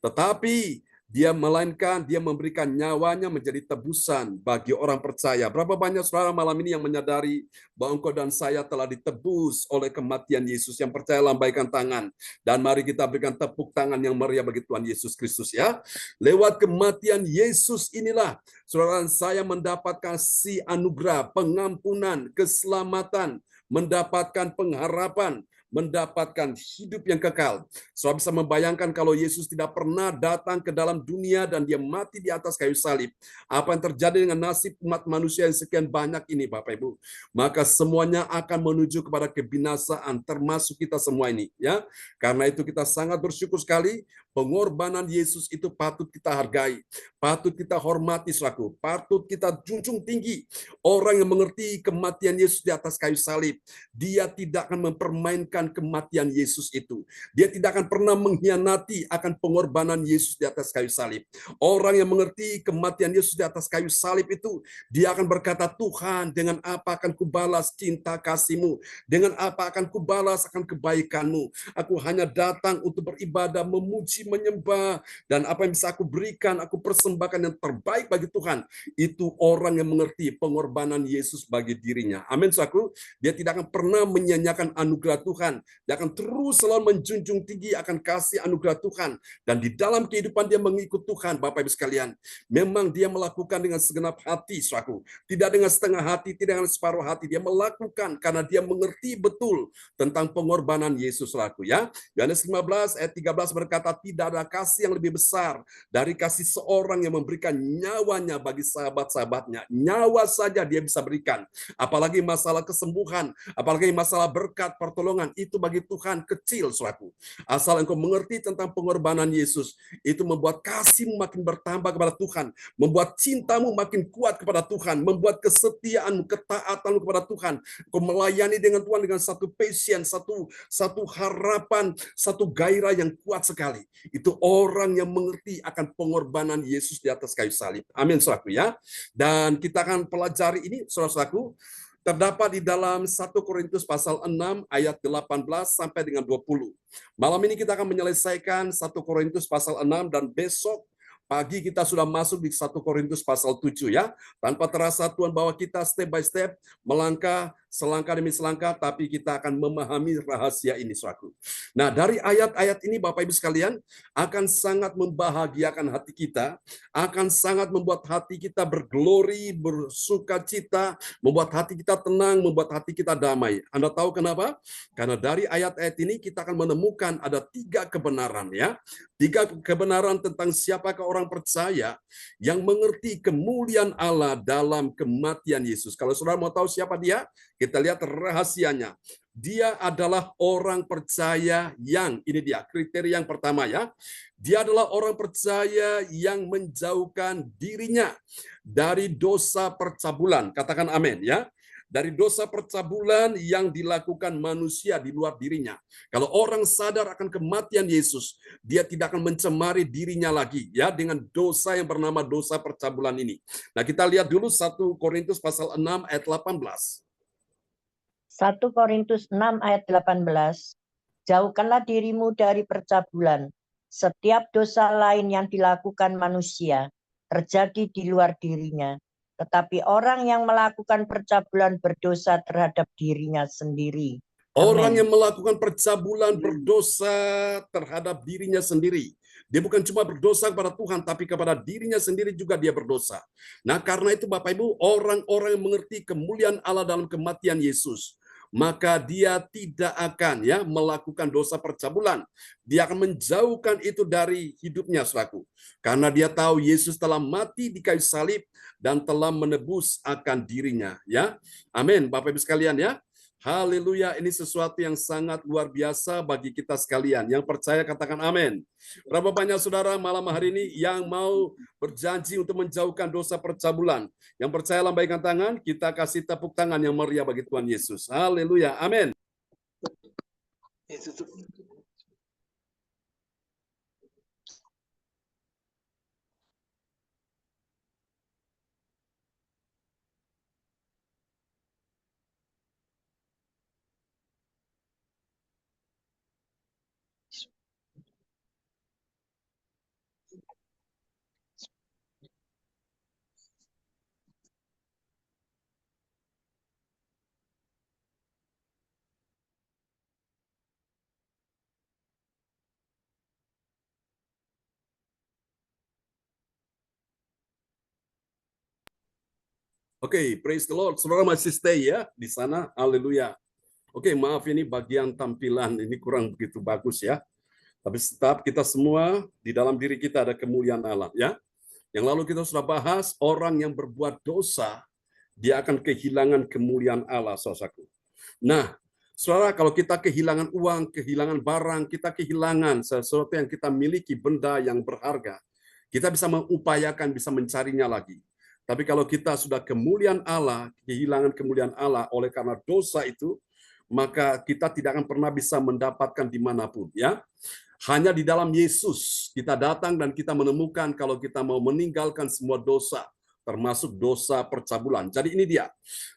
tetapi dia memberikan nyawanya menjadi tebusan bagi orang percaya. Berapa banyak saudara malam ini yang menyadari bahwa engkau dan saya telah ditebus oleh kematian Yesus? Yang percaya lambaikan tangan. Dan mari kita berikan tepuk tangan yang meriah bagi Tuhan Yesus Kristus ya. Lewat kematian Yesus inilah saudara saya mendapatkan si anugerah, pengampunan, keselamatan, mendapatkan pengharapan, mendapatkan hidup yang kekal. Saudara bisa membayangkan kalau Yesus tidak pernah datang ke dalam dunia dan dia mati di atas kayu salib. Apa yang terjadi dengan nasib umat manusia yang sekian banyak ini, Bapak Ibu? Maka semuanya akan menuju kepada kebinasaan, termasuk kita semua ini. Ya, karena itu kita sangat bersyukur sekali. Pengorbanan Yesus itu patut kita hargai, patut kita hormati, saudaraku, patut kita junjung tinggi. Orang yang mengerti kematian Yesus di atas kayu salib, dia tidak akan mempermainkan akan kematian Yesus itu. Dia tidak akan pernah mengkhianati akan pengorbanan Yesus di atas kayu salib. Orang yang mengerti kematian Yesus di atas kayu salib itu, dia akan berkata, Tuhan, dengan apa akan kubalas cinta kasih-Mu? Dengan apa akan kubalas akan kebaikan-Mu? Aku hanya datang untuk beribadah, memuji, menyembah, dan apa yang bisa aku berikan, aku persembahkan yang terbaik bagi Tuhan. Itu orang yang mengerti pengorbanan Yesus bagi dirinya. Amin, saudaraku. Dia tidak akan pernah menyanyiakan anugerah Tuhan. Dia akan terus selalu menjunjung tinggi akan kasih anugerah Tuhan. Dan di dalam kehidupan dia mengikut Tuhan, Bapak Ibu sekalian. Memang dia melakukan dengan segenap hati, saudaraku. Tidak dengan setengah hati, tidak dengan separuh hati. Dia melakukan karena dia mengerti betul tentang pengorbanan Yesus, saudaraku. Ya. Yohanes 15 ayat 13 berkata, tidak ada kasih yang lebih besar dari kasih seorang yang memberikan nyawanya bagi sahabat-sahabatnya. Nyawa saja dia bisa berikan. Apalagi masalah kesembuhan, apalagi masalah berkat, pertolongan, itu bagi Tuhan kecil, saudaraku. Asal engkau mengerti tentang pengorbanan Yesus, itu membuat kasihmu makin bertambah kepada Tuhan, membuat cintamu makin kuat kepada Tuhan, membuat kesetiaanmu, ketaatanmu kepada Tuhan. Engkau melayani dengan Tuhan dengan satu passion, satu harapan, satu gairah yang kuat sekali. Itu orang yang mengerti akan pengorbanan Yesus di atas kayu salib. Amin, saudaraku ya. Dan kita akan pelajari ini, saudara-saudaraku, terdapat di dalam 1 Korintus pasal 6 ayat 18 sampai dengan 20. Malam ini kita akan menyelesaikan 1 Korintus pasal 6 dan besok pagi kita sudah masuk di 1 Korintus pasal 7 ya. Tanpa terasa Tuhan bawa kita step by step, melangkah selangkah demi selangkah, tapi kita akan memahami rahasia ini, saudaraku. Nah, dari ayat-ayat ini Bapak Ibu sekalian akan sangat membahagiakan hati kita, akan sangat membuat hati kita berglori, bersukacita, membuat hati kita tenang, membuat hati kita damai. Anda tahu kenapa? Karena dari ayat-ayat ini kita akan menemukan ada 3 kebenaran ya. 3 kebenaran tentang siapakah orang percaya yang mengerti kemuliaan Allah dalam kematian Yesus. Kalau saudara mau tahu siapa dia, kita lihat rahasianya. Dia adalah orang percaya yang, ini dia kriteria yang pertama ya. Dia adalah orang percaya yang menjauhkan dirinya dari dosa percabulan. Katakan amin ya. Dari dosa percabulan yang dilakukan manusia di luar dirinya. Kalau orang sadar akan kematian Yesus, dia tidak akan mencemari dirinya lagi ya dengan dosa yang bernama dosa percabulan ini. Nah, kita lihat dulu 1 Korintus pasal 6 ayat 18. 1 Korintus 6 ayat 18. Jauhkanlah dirimu dari percabulan. Setiap dosa lain yang dilakukan manusia terjadi di luar dirinya. Tetapi orang yang melakukan percabulan berdosa terhadap dirinya sendiri. Orang yang melakukan percabulan berdosa terhadap dirinya sendiri. Dia bukan cuma berdosa kepada Tuhan, tapi kepada dirinya sendiri juga dia berdosa. Nah, karena itu Bapak Ibu, orang-orang yang mengerti kemuliaan Allah dalam kematian Yesus, maka dia tidak akan ya melakukan dosa percabulan. Dia akan menjauhkan itu dari hidupnya, saudaraku. Karena dia tahu Yesus telah mati di kayu salib dan telah menebus akan dirinya, ya. Amin, Bapak Ibu sekalian ya. Haleluya, ini sesuatu yang sangat luar biasa bagi kita sekalian. Yang percaya katakan amin. Berapa banyak saudara malam hari ini yang mau berjanji untuk menjauhkan dosa percabulan? Yang percaya lambaikan tangan, kita kasih tepuk tangan yang meriah bagi Tuhan Yesus. Haleluya, amin. Oke, praise the Lord. Saudara masih stay ya di sana. Haleluya. Oke, maaf ini bagian tampilan ini kurang begitu bagus ya. Tapi tetap kita semua di dalam diri kita ada kemuliaan Allah ya. Yang lalu kita sudah bahas orang yang berbuat dosa, dia akan kehilangan kemuliaan Allah, saudaraku. Nah, saudara, kalau kita kehilangan uang, kehilangan barang, kita kehilangan sesuatu yang kita miliki, benda yang berharga, kita bisa mengupayakan, bisa mencarinya lagi. Tapi kalau kita sudah kemuliaan Allah, kehilangan kemuliaan Allah oleh karena dosa itu, maka kita tidak akan pernah bisa mendapatkan dimanapun. Ya, hanya di dalam Yesus kita datang dan kita menemukan kalau kita mau meninggalkan semua dosa, termasuk dosa percabulan. Jadi ini dia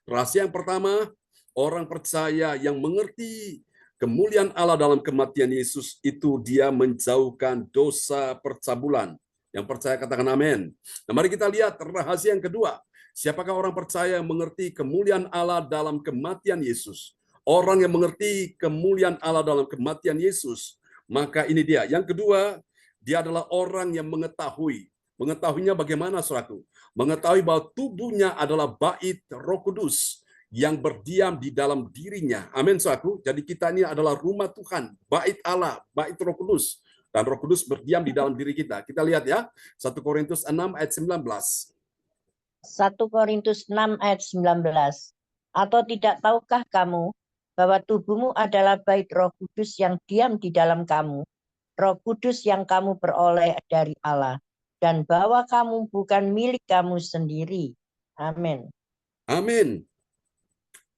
rahasia yang pertama, orang percaya yang mengerti kemuliaan Allah dalam kematian Yesus itu dia menjauhkan dosa percabulan. Yang percaya katakan amin. Nah, mari kita lihat rahasia yang kedua. Siapakah orang percaya yang mengerti kemuliaan Allah dalam kematian Yesus? Orang yang mengerti kemuliaan Allah dalam kematian Yesus, maka ini dia. Yang kedua, dia adalah orang yang mengetahui. Mengetahuinya bagaimana, saudaraku? Mengetahui bahwa tubuhnya adalah bait Roh Kudus yang berdiam di dalam dirinya. Amin, saudaraku. Jadi kita ini adalah rumah Tuhan, bait Allah, bait Roh Kudus. Dan Roh Kudus berdiam di dalam diri kita. Kita lihat ya, 1 Korintus 6 ayat 19. 1 Korintus 6 ayat 19. Atau tidak tahukah kamu bahwa tubuhmu adalah bait Roh Kudus yang diam di dalam kamu, Roh Kudus yang kamu peroleh dari Allah, dan bahwa kamu bukan milik kamu sendiri. Amin. Amin.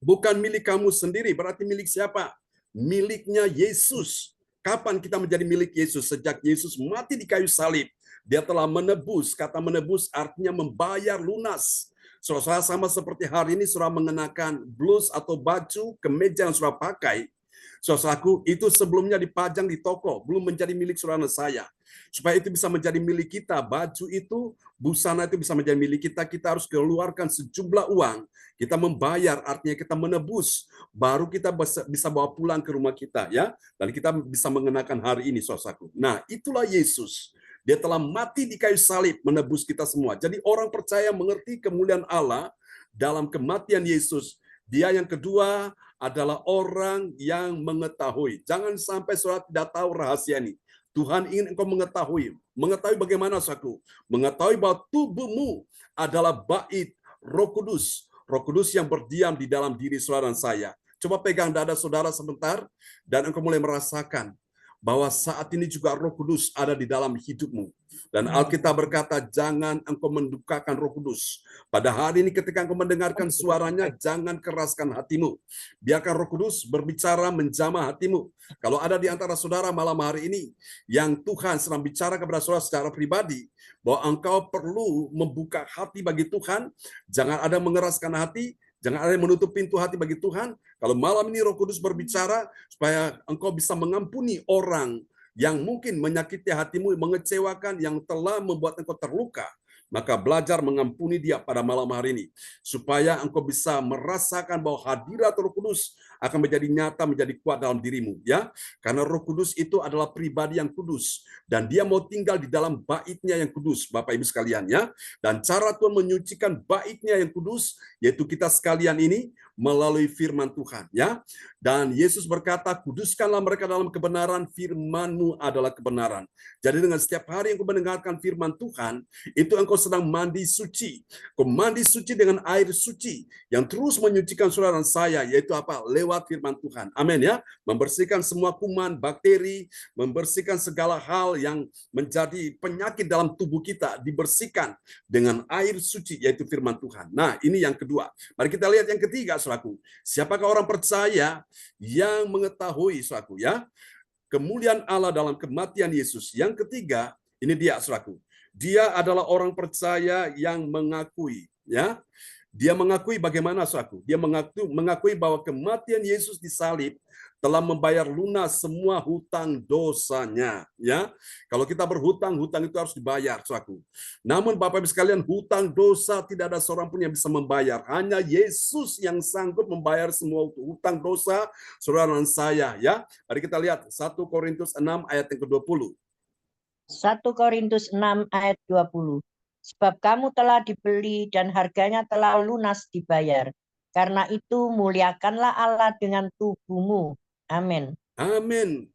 Bukan milik kamu sendiri, berarti milik siapa? Miliknya Yesus. Kapan kita menjadi milik Yesus? Sejak Yesus mati di kayu salib. Dia telah menebus. Kata menebus artinya membayar lunas. Saudara, sama seperti hari ini saudara mengenakan blus atau baju, kemeja yang saudara pakai. Saudaraku, itu sebelumnya dipajang di toko, belum menjadi milik saudara saya. Supaya itu bisa menjadi milik kita, baju itu, busana itu bisa menjadi milik kita, kita harus keluarkan sejumlah uang. Kita membayar, artinya kita menebus, baru kita bisa bawa pulang ke rumah kita, ya. Dan kita bisa mengenakan hari ini, saudaraku. Nah, itulah Yesus. Dia telah mati di kayu salib menebus kita semua. Jadi orang percaya mengerti kemuliaan Allah dalam kematian Yesus. Dia yang kedua adalah orang yang mengetahui. Jangan sampai saudara tidak tahu rahasia ini. Tuhan ingin engkau mengetahui. Mengetahui bagaimana, saudaraku? Mengetahui bahwa tubuhmu adalah bait Roh Kudus. Roh Kudus yang berdiam di dalam diri saudara dan saya. Coba pegang dada saudara sebentar dan engkau mulai merasakan bahwa saat ini juga Roh Kudus ada di dalam hidupmu. Dan Alkitab berkata, jangan engkau mendukakan Roh Kudus. Pada hari ini ketika engkau mendengarkan suaranya, jangan keraskan hatimu. Biarkan Roh Kudus berbicara menjamah hatimu. Kalau ada di antara saudara malam hari ini, yang Tuhan sedang bicara kepada saudara secara pribadi, bahwa engkau perlu membuka hati bagi Tuhan, jangan ada mengeraskan hati, jangan ada yang menutup pintu hati bagi Tuhan. Kalau malam ini Roh Kudus berbicara supaya engkau bisa mengampuni orang yang mungkin menyakiti hatimu, mengecewakan, yang telah membuat engkau terluka, maka belajar mengampuni dia pada malam hari ini. Supaya engkau bisa merasakan bahwa hadirat Roh Kudus akan menjadi nyata, menjadi kuat dalam dirimu. Ya, karena Roh Kudus itu adalah pribadi yang kudus. Dan dia mau tinggal di dalam baitnya yang kudus, Bapak Ibu sekalian. Ya. Dan cara Tuhan menyucikan baitnya yang kudus, yaitu kita sekalian ini, melalui firman Tuhan, ya. Dan Yesus berkata, kuduskanlah mereka dalam kebenaran, firman-Mu adalah kebenaran. Jadi dengan setiap hari yang kau mendengarkan firman Tuhan, itu engkau sedang mandi suci. Kau mandi suci dengan air suci yang terus menyucikan saudara dan saya, yaitu apa? Lewat firman Tuhan. Amin, ya. Membersihkan semua kuman, bakteri, membersihkan segala hal yang menjadi penyakit dalam tubuh kita, dibersihkan dengan air suci, yaitu firman Tuhan. Nah, ini yang kedua. Mari kita lihat yang ketiga, saudaraku. Siapakah orang percaya yang mengetahui, saudaraku, ya, kemuliaan Allah dalam kematian Yesus? Yang ketiga, ini dia, saudaraku. Dia adalah orang percaya yang mengakui, ya. Dia mengakui bagaimana, saudaraku? Dia mengakui bahwa kematian Yesus di salib telah membayar lunas semua hutang dosanya, ya. Kalau kita berhutang, hutang itu harus dibayar, saudaraku. Namun Bapak Ibu sekalian, hutang dosa tidak ada seorang pun yang bisa membayar. Hanya Yesus yang sanggup membayar semua hutang dosa saudara dan saya, ya. Mari kita lihat 1 Korintus 6 ayat yang ke-20. 1 Korintus 6 ayat 20. Sebab kamu telah dibeli dan harganya telah lunas dibayar. Karena itu muliakanlah Allah dengan tubuhmu. Amin. Amin.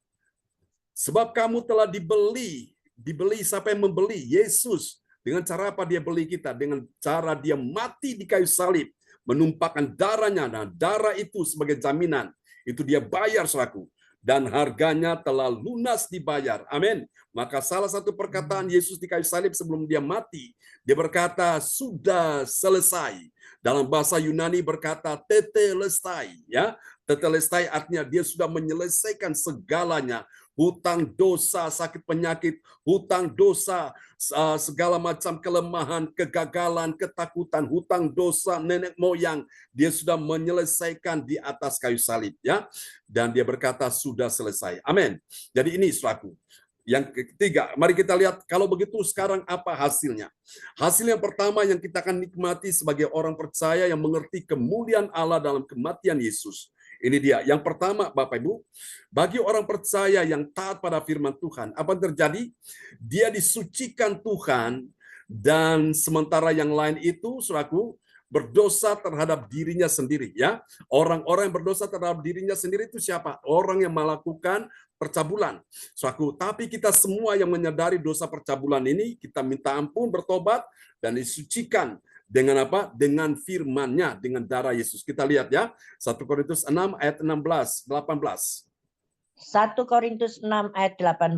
Sebab kamu telah dibeli. Dibeli, siapa yang membeli? Yesus. Dengan cara apa dia beli kita? Dengan cara dia mati di kayu salib. Menumpahkan darahnya. Nah, darah itu sebagai jaminan. Itu dia bayar, saudaraku. Dan harganya telah lunas dibayar. Amin. Maka salah satu perkataan Yesus di kayu salib sebelum dia mati, dia berkata, sudah selesai. Dalam bahasa Yunani berkata tetelestai, ya. Tetelestai artinya dia sudah menyelesaikan segalanya. Hutang dosa, sakit penyakit, hutang dosa, segala macam kelemahan, kegagalan, ketakutan, hutang dosa nenek moyang, dia sudah menyelesaikan di atas kayu salib, ya. Dan dia berkata sudah selesai. Amin. Jadi ini saudaraku. Yang ketiga, mari kita lihat kalau begitu sekarang apa hasilnya. Hasil yang pertama yang kita akan nikmati sebagai orang percaya yang mengerti kemuliaan Allah dalam kematian Yesus. Ini dia. Yang pertama, Bapak Ibu, bagi orang percaya yang taat pada firman Tuhan, apa yang terjadi? Dia disucikan Tuhan, dan sementara yang lain itu, saudaraku, berdosa terhadap dirinya sendiri, ya. Orang-orang yang berdosa terhadap dirinya sendiri itu siapa? Orang yang melakukan percabulan. Saudaraku, tapi kita semua yang menyadari dosa percabulan ini, kita minta ampun, bertobat, dan disucikan. Dengan apa? Dengan firman-Nya, dengan darah Yesus. Kita lihat ya, 1 Korintus 6 ayat 16, 18. 1 Korintus 6 ayat 18.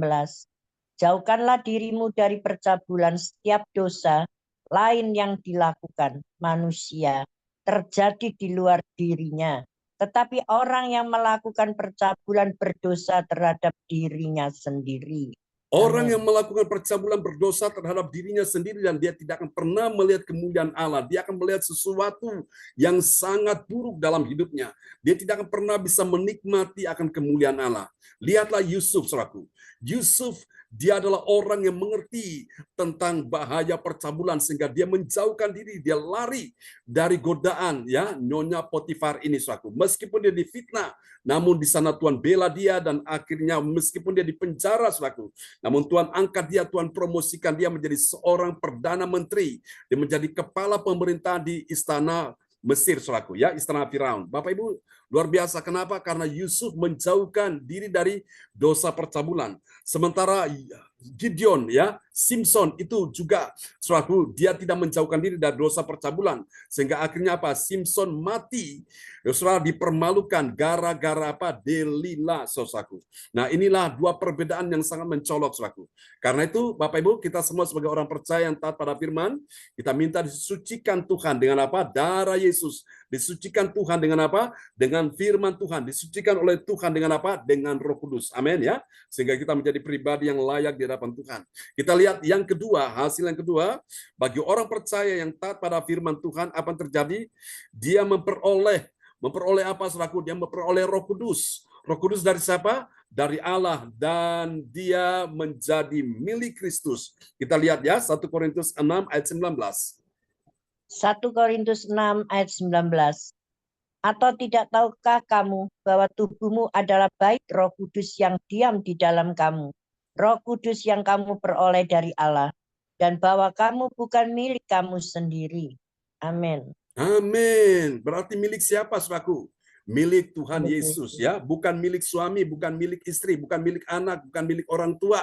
Jauhkanlah dirimu dari percabulan setiap dosa lain yang dilakukan manusia terjadi di luar dirinya. Tetapi orang yang melakukan percabulan berdosa terhadap dirinya sendiri. Orang yang melakukan percabulan berdosa terhadap dirinya sendiri dan dia tidak akan pernah melihat kemuliaan Allah. Dia akan melihat sesuatu yang sangat buruk dalam hidupnya. Dia tidak akan pernah bisa menikmati akan kemuliaan Allah. Lihatlah Yusuf, saudaraku. Yusuf, dia adalah orang yang mengerti tentang bahaya percabulan sehingga dia menjauhkan diri, dia lari dari godaan ya Nyonya Potifar ini, saudaraku. Meskipun dia difitnah, namun di sana Tuhan bela dia dan akhirnya meskipun dia dipenjara, saudaraku, namun Tuhan angkat dia, Tuhan promosikan dia menjadi seorang perdana menteri, dia menjadi kepala pemerintahan di istana Mesir, saudaraku, ya, istana Firaun. Bapak Ibu, luar biasa. Kenapa? Karena Yusuf menjauhkan diri dari dosa percabulan. Sementara Gideon, ya, Simpson itu juga, saudaraku, dia tidak menjauhkan diri dari dosa percabulan. Sehingga akhirnya apa? Simpson mati, saudara, dipermalukan gara-gara apa? Delila, saudaraku. Nah, inilah dua perbedaan yang sangat mencolok, saudaraku. Karena itu, Bapak Ibu, kita semua sebagai orang percaya yang taat pada firman, kita minta disucikan Tuhan dengan apa? Darah Yesus. Disucikan Tuhan dengan apa? Dengan firman Tuhan. Disucikan oleh Tuhan dengan apa? Dengan Roh Kudus. Amin, ya. Sehingga kita menjadi pribadi yang layak di hadapan Tuhan. Kita lihat yang kedua, hasil yang kedua, bagi orang percaya yang taat pada firman Tuhan, apa yang terjadi? Dia memperoleh apa, saudaraku? Dia memperoleh Roh Kudus. Roh Kudus dari siapa? Dari Allah, dan dia menjadi milik Kristus. Kita lihat ya, 1 Korintus 6 ayat 19. 1 Korintus 6 ayat 19. Atau tidak tahukah kamu bahwa tubuhmu adalah bait Roh Kudus yang diam di dalam kamu, Roh Kudus yang kamu peroleh dari Allah, dan bahwa kamu bukan milik kamu sendiri. Amin. Amin. Berarti milik siapa, saudaraku? Milik Tuhan Yesus, ya. Bukan milik suami, bukan milik istri, bukan milik anak, bukan milik orang tua,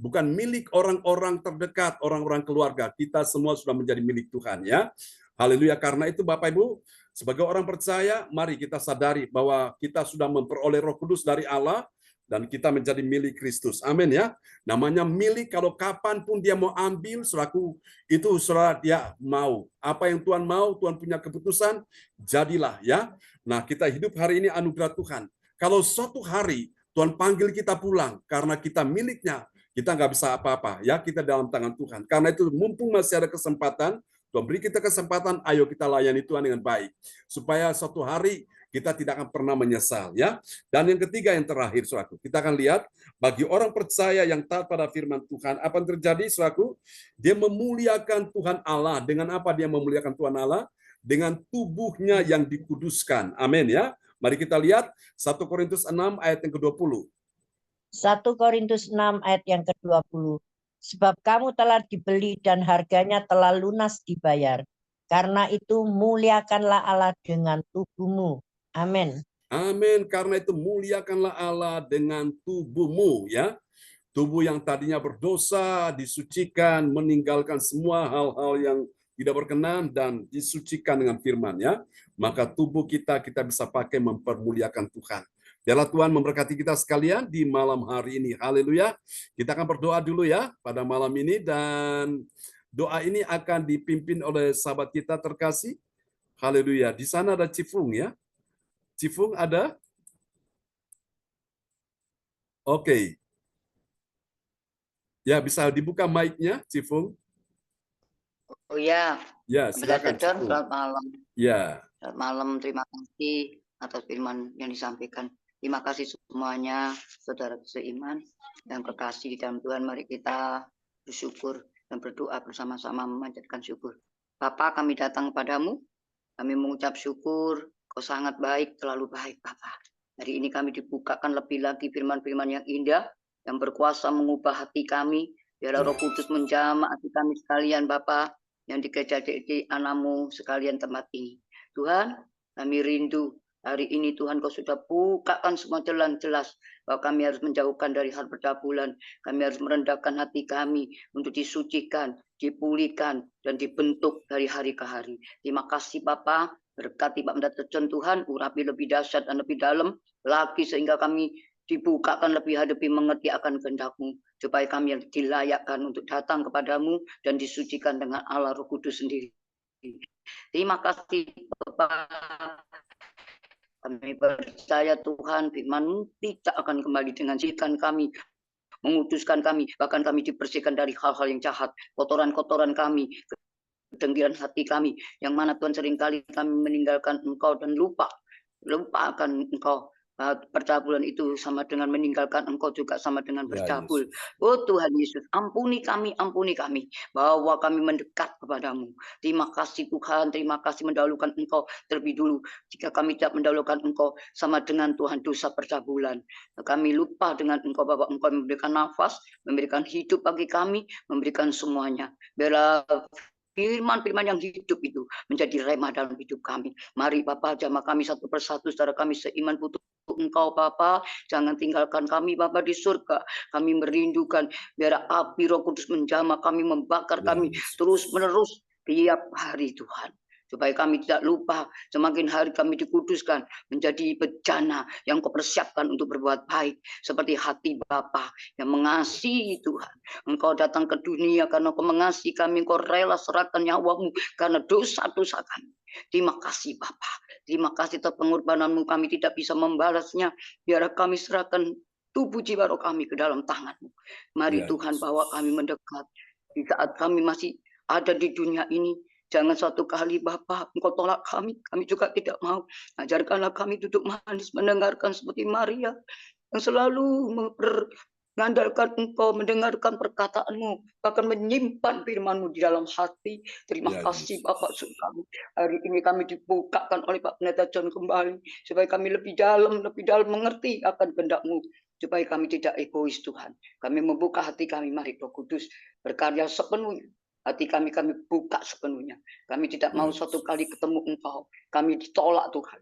bukan milik orang-orang terdekat, orang-orang keluarga. Kita semua sudah menjadi milik Tuhan, ya. Haleluya. Karena itu Bapak Ibu, sebagai orang percaya, mari kita sadari bahwa kita sudah memperoleh Roh Kudus dari Allah dan kita menjadi milik Kristus. Amin, ya. Namanya milik, kalau kapanpun dia mau ambil, saudaraku, itu saudara dia mau. Apa yang Tuhan mau, Tuhan punya keputusan, jadilah, ya. Nah, kita hidup hari ini anugerah Tuhan. Kalau suatu hari Tuhan panggil kita pulang karena kita miliknya, kita nggak bisa apa-apa, ya. Kita dalam tangan Tuhan. Karena itu mumpung masih ada kesempatan, Tuhan beri kita kesempatan, ayo kita layani Tuhan dengan baik. Supaya suatu hari kita tidak akan pernah menyesal, ya. Dan yang ketiga, yang terakhir, saudaraku, kita akan lihat bagi orang percaya yang taat pada firman Tuhan, apa yang terjadi, saudaraku? Dia memuliakan Tuhan Allah. Dengan apa dia memuliakan Tuhan Allah? Dengan tubuhnya yang dikuduskan. Amin, ya. Mari kita lihat 1 Korintus 6 ayat yang ke-20. 1 Korintus 6 ayat yang ke-20. Sebab kamu telah dibeli dan harganya telah lunas dibayar. Karena itu muliakanlah Allah dengan tubuhmu. Amin. Amin. Karena itu muliakanlah Allah dengan tubuhmu, ya. Tubuh yang tadinya berdosa disucikan, meninggalkan semua hal-hal yang tidak berkenan dan disucikan dengan firman, ya. Maka tubuh kita bisa pakai mempermuliakan Tuhan. Biarlah Tuhan memberkati kita sekalian di malam hari ini. Haleluya. Kita akan berdoa dulu ya pada malam ini, dan doa ini akan dipimpin oleh sahabat kita terkasih, Haleluya. Di sana ada Cifung ya. Cifung ada? Oke. Ya, bisa dibuka mic-nya, Cifung. Oh ya, Ya, silakan. Brother John, Cifung. selamat malam. Ya. Selamat malam, terima kasih atas firman yang disampaikan. Terima kasih semuanya, saudara seiman yang kekasih di dalam Tuhan. Mari kita bersyukur dan berdoa bersama-sama memanjatkan syukur. Bapa, kami datang kepadamu, kami mengucap syukur, Kau sangat baik, terlalu baik Bapa. Hari ini kami dibukakan lebih lagi firman-firman yang indah, yang berkuasa mengubah hati kami. Biarlah Roh Kudus menjamah hati kami sekalian Bapa, yang dikejar-kejar anakmu sekalian tempat ini. Tuhan, kami rindu hari ini Tuhan Kau sudah bukakan semua jalan jelas bahwa kami harus menjauhkan dari hal percabulan. Kami harus merendahkan hati kami untuk disucikan, dipulihkan, dan dibentuk dari hari ke hari. Terima kasih Bapa, berkati Pak Brother John Tuhan, urapi lebih dahsyat dan lebih dalam lagi sehingga kami dibukakan lebih hadapi mengerti akan kehendak-Mu, supaya kami yang dilayakkan untuk datang kepadamu dan disucikan dengan Allah Roh Kudus sendiri. Terima kasih Bapak. Kami percaya Tuhan firman-Mu tidak akan kembali dengan sikan kami, menguduskan kami, bahkan kami dibersihkan dari hal-hal yang jahat, kotoran-kotoran kami, kedengkiran hati kami, yang mana Tuhan seringkali kami meninggalkan Engkau dan lupa akan Engkau. Percabulan itu sama dengan meninggalkan Engkau, juga sama dengan bercabul. Oh Tuhan Yesus, ampuni kami bahwa kami mendekat kepadamu. Terima kasih Tuhan, terima kasih mendahulukan Engkau terlebih dulu. Jika kami tidak mendahulukan Engkau, sama dengan Tuhan dosa percabulan. Kami lupa dengan Engkau bahwa Engkau memberikan nafas, memberikan hidup bagi kami, memberikan semuanya. Biarlah firman-firman yang hidup itu menjadi rema dalam hidup kami. Mari Bapak, jamah kami satu persatu, saudara kami seiman butuh Engkau Bapa, jangan tinggalkan kami Bapa di surga. Kami merindukan biar api Roh Kudus menjamah kami, membakar kami terus menerus tiap hari Tuhan. Supaya kami tidak lupa, semakin hari kami dikuduskan menjadi bejana yang Kau persiapkan untuk berbuat baik. Seperti hati Bapa yang mengasihi Tuhan. Engkau datang ke dunia karena Kau mengasihi kami, Engkau rela serahkan nyawamu karena dosa-dosa kami. Terima kasih Bapa. Terima kasih atas pengorbanan-Mu, kami tidak bisa membalasnya. Biar kami serahkan tubuh jiwa roh kami ke dalam tangan-Mu. Mari Tuhan bawa kami mendekat. Di saat kami masih ada di dunia ini, jangan suatu kali Bapa Engkau tolak kami juga tidak mau. Ajarkanlah kami duduk manis mendengarkan seperti Maria yang selalu mengandalkan Engkau, mendengarkan perkataan-Mu, bahkan menyimpan firman-Mu di dalam hati. Terima kasih Bapak, kami hari ini kami dibukakan oleh Pak Pendeta John kembali, supaya kami lebih dalam mengerti akan kehendak-Mu, supaya kami tidak egois Tuhan. Kami membuka hati kami, mari Roh Kudus berkarya sepenuhnya. Hati kami buka sepenuhnya. Kami tidak mau suatu kali ketemu Engkau, kami ditolak Tuhan.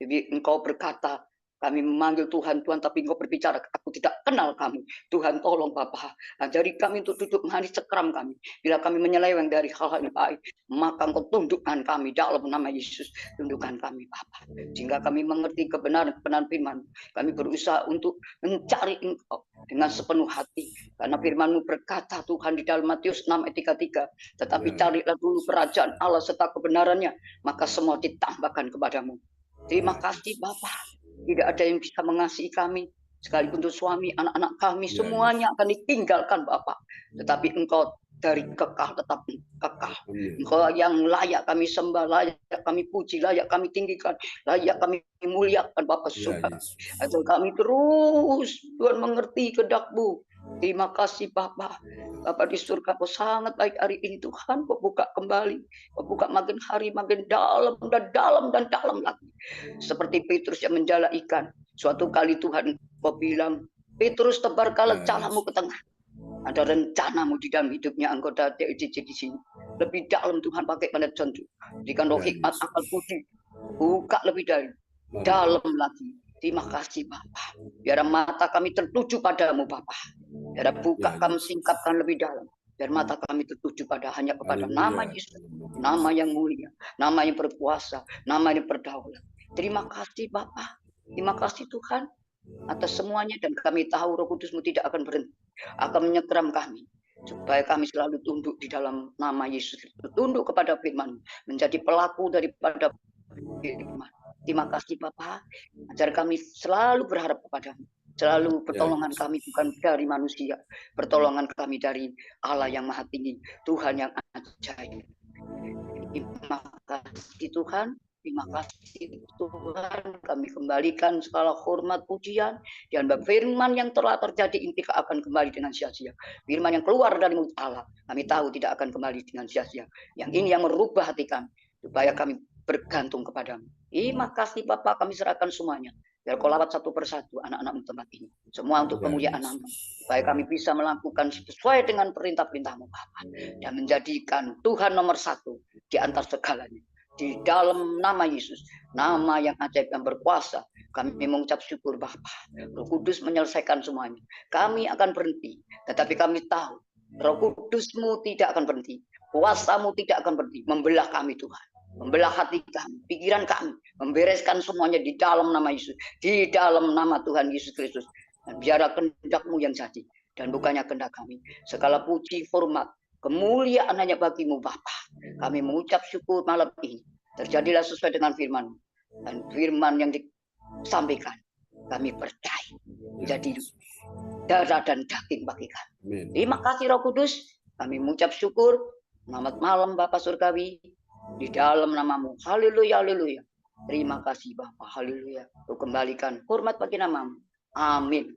Jadi Engkau berkata, kami memanggil Tuhan, Tuhan, tapi Engkau berbicara, aku tidak kenal kamu. Tuhan tolong Bapa, ajari kami untuk duduk manis cekram kami. Bila kami menyeleweng dari hal-hal yang baik, maka Engkau tundukkan kami dalam nama Yesus. Tundukkan kami Bapa, sehingga kami mengerti kebenaran firman. Kami berusaha untuk mencari Engkau dengan sepenuh hati. Karena firman-Mu berkata Tuhan di dalam Matius 6 ayat 33, tetapi carilah dulu kerajaan Allah serta kebenarannya, maka semua ditambahkan kepadamu. Terima kasih Bapa. Tidak ada yang bisa mengasihi kami, sekalipun untuk suami, anak-anak kami, semuanya akan ditinggalkan Bapak. Tetapi Engkau dari kekal, tetap kekal. Engkau yang layak kami sembah, layak kami puji, layak kami tinggikan, layak kami muliakan Bapak surga. Agar kami terus Tuhan mengerti kehendak-Mu. Terima kasih Bapak. Bapak di surga, Kau sangat baik hari ini Tuhan. Kau buka kembali, Kau buka makin hari makin dalam dan dalam lagi. Seperti Petrus yang menjala ikan. Suatu kali Tuhan Kau bilang, Petrus tebarkanlah calamu ke tengah. Ada rencanamu di dalam hidupnya, engkau dari di sini. Lebih dalam Tuhan pakai pada contoh. Jika roh hikmat akal budi, buka lebih dalam lagi. Terima kasih Bapak. Biar mata kami tertuju padamu Bapak. Biar buka kami singkapkan lebih dalam. Biar mata kami tertuju hanya kepada nama Yesus. Nama yang mulia. Nama yang berkuasa. Nama yang berdaulat. Terima kasih Bapak. Terima kasih Tuhan atas semuanya. Dan kami tahu Roh Kudus-Mu tidak akan berhenti. Akan menyekram kami. supaya kami selalu tunduk di dalam nama Yesus Kristus, tunduk kepada firman, menjadi pelaku daripada firman. Terima kasih Bapa, ajar kami selalu berharap kepadamu. Selalu pertolongan kami bukan dari manusia, pertolongan kami dari Allah yang Maha Tinggi, Tuhan yang ajaib. Terima kasih Tuhan, terima kasih Tuhan. Kami kembalikan segala hormat pujian dan firman yang telah terjadi ini tidak akan kembali dengan sia-sia. Firman yang keluar dari mulut Allah, kami tahu tidak akan kembali dengan sia-sia. Yang ini yang merubah hati kami, supaya kami bergantung kepadamu. Terima kasih Bapak, kami serahkan semuanya. Biar kau lawat satu persatu anak-anak tempat ini. Semua untuk kemuliaan nama. Supaya kami bisa melakukan sesuai dengan perintah-perintahmu Bapak. Dan menjadikan Tuhan nomor satu di antara segalanya. Di dalam nama Yesus. Nama yang ajaib yang berkuasa. Kami mengucap syukur Bapak. Roh Kudus menyelesaikan semuanya. Kami akan berhenti. Tetapi kami tahu. Roh Kudusmu tidak akan berhenti. Kuasamu tidak akan berhenti. Membelah kami Tuhan. Membelah hati kami, pikiran kami, membereskan semuanya di dalam nama Yesus, di dalam nama Tuhan Yesus Kristus. Dan biarlah kehendak-Mu yang jadi, dan bukannya kehendak kami. Segala puji, hormat, kemuliaan hanya bagi-Mu Bapa. Kami mengucap syukur malam ini. Terjadilah sesuai dengan firman-Mu. Dan firman yang disampaikan, kami percaya. Jadi darah dan daging bagi kami. Terima kasih Roh Kudus. Kami mengucap syukur. Selamat malam Bapa Surgawi. Di dalam nama-Mu, haleluya, haleluya. Terima kasih Bapa, haleluya. Ku kembalikan hormat bagi nama-Mu. Amin.